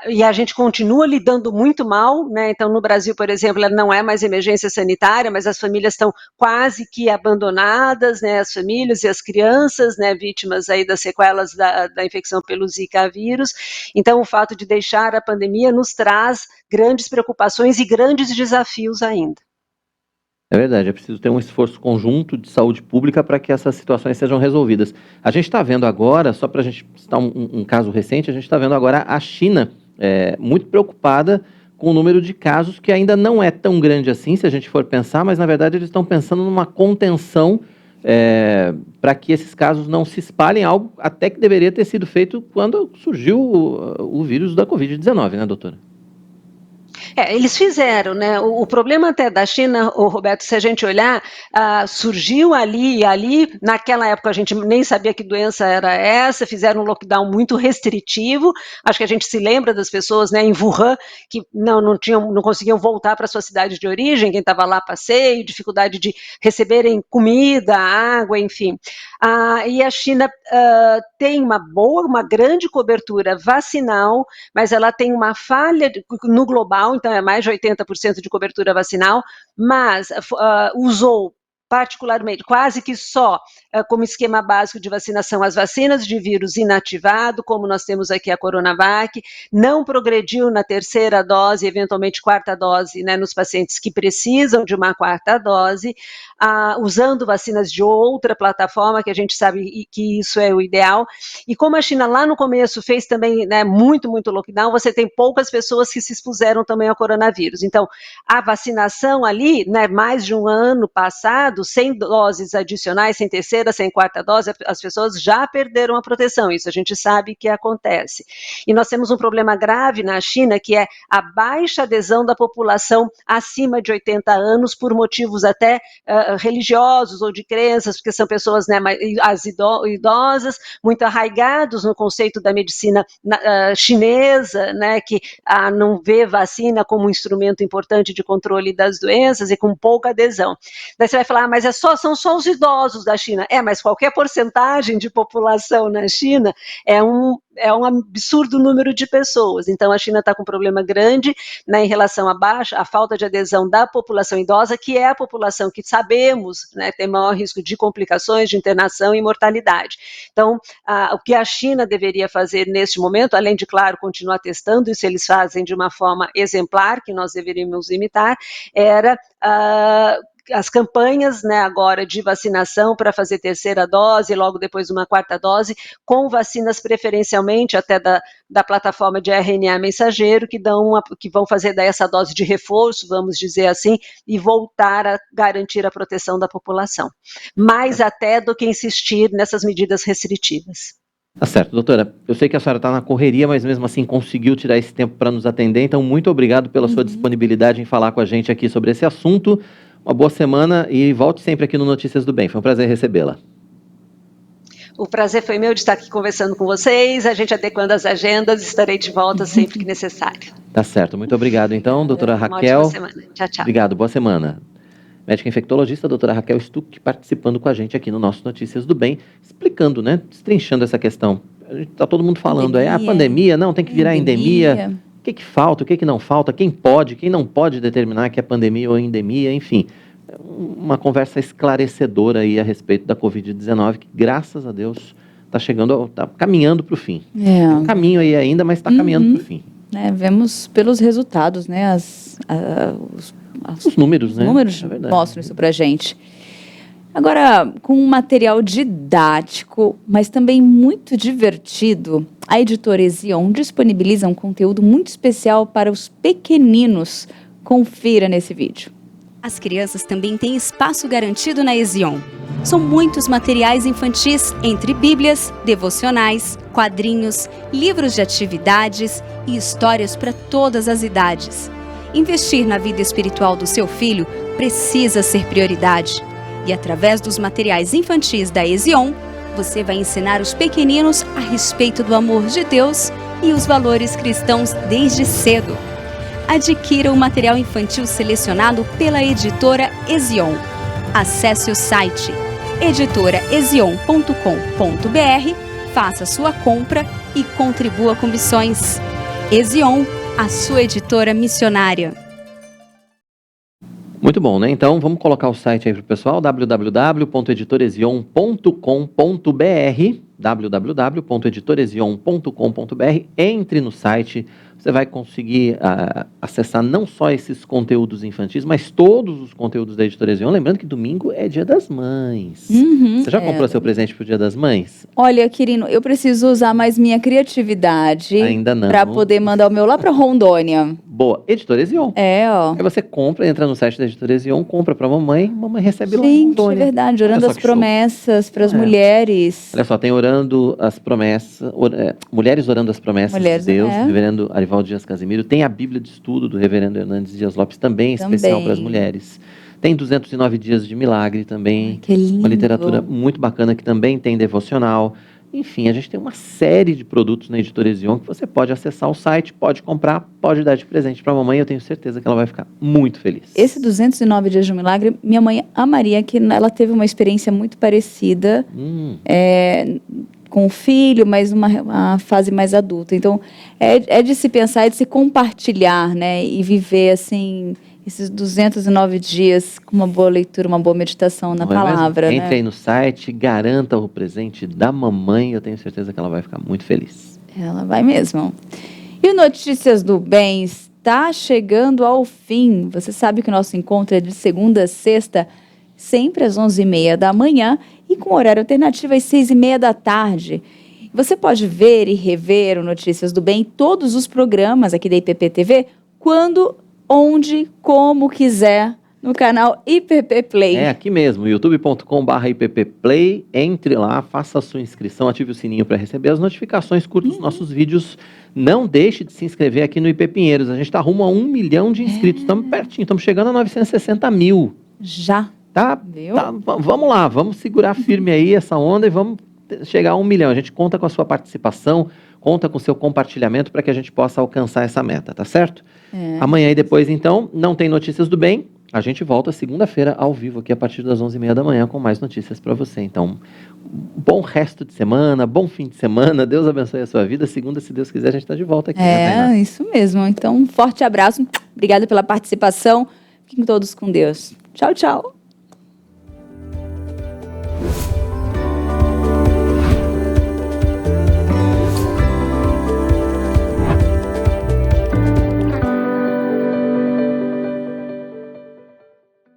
e a gente continua lidando muito mal, né, então no Brasil, por exemplo, ela não é mais emergência sanitária, mas as famílias estão quase que abandonadas, né, as famílias e as crianças, né, vítimas aí das sequelas da infecção pelo Zika vírus, então o fato de deixar a pandemia nos traz grandes preocupações e grandes desafios ainda. É verdade, é preciso ter um esforço conjunto de saúde pública para que essas situações sejam resolvidas. A gente está vendo agora, só para a gente citar um caso recente, a gente está vendo agora a China muito preocupada com o número de casos, que ainda não é tão grande assim, se a gente for pensar, mas na verdade eles estão pensando numa contenção para que esses casos não se espalhem, algo até que deveria ter sido feito quando surgiu o vírus da Covid-19, né, doutora? Eles fizeram, né? O problema até da China, Roberto, se a gente olhar, surgiu ali, naquela época a gente nem sabia que doença era essa, fizeram um lockdown muito restritivo, acho que a gente se lembra das pessoas, né, em Wuhan, que não conseguiam voltar para sua cidade de origem, quem estava lá passeio, dificuldade de receberem comida, água, enfim. E a China tem uma grande cobertura vacinal, mas ela tem uma falha no global, então é mais de 80% de cobertura vacinal, mas usou particularmente, quase que só como esquema básico de vacinação, as vacinas de vírus inativado, como nós temos aqui a Coronavac, não progrediu na terceira dose, eventualmente quarta dose, né, nos pacientes que precisam de uma quarta dose, usando vacinas de outra plataforma, que a gente sabe que isso é o ideal, e como a China lá no começo fez também, né, muito lockdown, você tem poucas pessoas que se expuseram também ao coronavírus, então a vacinação ali, né, mais de um ano passado, sem doses adicionais, sem terceira, sem quarta dose, as pessoas já perderam a proteção, isso a gente sabe que acontece. E nós temos um problema grave na China, que é a baixa adesão da população acima de 80 anos, por motivos até religiosos ou de crenças, porque são pessoas, né, as idosas, muito arraigados no conceito da medicina chinesa, né, que não vê vacina como um instrumento importante de controle das doenças e com pouca adesão. Daí você vai falar, mas são só os idosos da China. Mas qualquer porcentagem de população na China é um absurdo número de pessoas. Então a China está com um problema grande, né, em relação à falta de adesão da população idosa, que é a população que sabemos, né, tem maior risco de complicações, de internação e mortalidade. Então, o que a China deveria fazer neste momento, além de, claro, continuar testando, isso eles fazem de uma forma exemplar, que nós deveríamos imitar, era as campanhas, né, agora de vacinação para fazer terceira dose, logo depois uma quarta dose, com vacinas preferencialmente até da plataforma de RNA mensageiro, que vão fazer daí essa dose de reforço, vamos dizer assim, e voltar a garantir a proteção da população. Mais até do que insistir nessas medidas restritivas. Tá certo, doutora. Eu sei que a senhora está na correria, mas mesmo assim conseguiu tirar esse tempo para nos atender, então muito obrigado pela sua disponibilidade em falar com a gente aqui sobre esse assunto. Uma boa semana e volte sempre aqui no Notícias do Bem. Foi um prazer recebê-la. O prazer foi meu de estar aqui conversando com vocês, a gente adequando as agendas, estarei de volta sempre que necessário. Tá certo, muito obrigado então, doutora Raquel. Uma ótima semana. Tchau, tchau. Obrigado, boa semana. Médica infectologista, doutora Raquel Stuck, participando com a gente aqui no nosso Notícias do Bem, explicando, né, destrinchando essa questão. Tá todo mundo falando aí, a pandemia, não, tem que virar endemia. O que falta, o que não falta, quem pode, quem não pode determinar que é pandemia ou endemia, enfim. Uma conversa esclarecedora aí a respeito da Covid-19, que graças a Deus está caminhando para o fim. Tem um caminho aí ainda, mas está caminhando para o fim. Vemos pelos resultados, né, os números, né? Os números mostram isso pra gente. Agora, com um material didático, mas também muito divertido, a editora Ezion disponibiliza um conteúdo muito especial para os pequeninos. Confira nesse vídeo. As crianças também têm espaço garantido na Ezion. São muitos materiais infantis, entre bíblias, devocionais, quadrinhos, livros de atividades e histórias para todas as idades. Investir na vida espiritual do seu filho precisa ser prioridade. E através dos materiais infantis da Ezion, você vai ensinar os pequeninos a respeito do amor de Deus e os valores cristãos desde cedo. Adquira o material infantil selecionado pela editora Ezion. Acesse o site editoraezion.com.br, faça sua compra e contribua com missões. Ezion, a sua editora missionária. Muito bom, né? Então, vamos colocar o site aí para o pessoal, www.editorezion.com.br, www.editorezion.com.br. Entre no site, Você vai conseguir acessar não só esses conteúdos infantis, mas todos os conteúdos da Editora Ezion. Lembrando que domingo é Dia das Mães. Você já comprou seu presente pro Dia das Mães? Olha, Quirino, eu preciso usar mais minha criatividade. Ainda não. Para poder mandar o meu lá para Rondônia. Boa, Editora Ezion. Aí você compra, entra no site da Editora Ezion, compra pra mamãe recebe lá em Rondônia. É verdade, orando as promessas para as mulheres. Olha só, tem orando as promessas, mulheres orando as promessas de Deus, reverendo Arivaldo Dias Casimiro. Tem a Bíblia de Estudo do reverendo Hernandes Dias Lopes, também especial para as mulheres. Tem 209 Dias de Milagre também. Que lindo. Uma literatura muito bacana que também tem devocional. Enfim, a gente tem uma série de produtos na Editora Ezion que você pode acessar o site, pode comprar, pode dar de presente para a mamãe. Eu tenho certeza que ela vai ficar muito feliz. Esse 209 Dias de um Milagre, minha mãe amaria, que ela teve uma experiência muito parecida com o filho, mas uma fase mais adulta. Então, é de se pensar, é de se compartilhar, né? E viver, assim, esses 209 dias com uma boa leitura, uma boa meditação na palavra. Entre aí no site, garanta o presente da mamãe. Eu tenho certeza que ela vai ficar muito feliz. Ela vai mesmo. E o Notícias do Bem está chegando ao fim. Você sabe que o nosso encontro é de segunda a sexta, sempre às 11h30 da manhã e com horário alternativo às 6h30 da tarde. Você pode ver e rever o Notícias do Bem, todos os programas aqui da IPP-TV, quando, onde, como quiser, no canal IPP Play. É aqui mesmo, youtube.com/IPPplay. Entre lá, faça a sua inscrição, ative o sininho para receber as notificações, curta os nossos vídeos. Não deixe de se inscrever aqui no IP Pinheiros. A gente está rumo a 1 milhão de inscritos. Estamos pertinho, estamos chegando a 960 mil. Já. Tá, vamos lá, vamos segurar firme aí essa onda e vamos chegar a 1 milhão. A gente conta com a sua participação, conta com o seu compartilhamento para que a gente possa alcançar essa meta, tá certo? Amanhã e depois, então, não tem Notícias do Bem. A gente volta segunda-feira ao vivo aqui a partir das 11h30 da manhã com mais notícias para você. Então, bom resto de semana, bom fim de semana. Deus abençoe a sua vida. Segunda, se Deus quiser, a gente está de volta aqui. Isso mesmo. Então, um forte abraço. Obrigada pela participação. Fiquem todos com Deus. Tchau, tchau.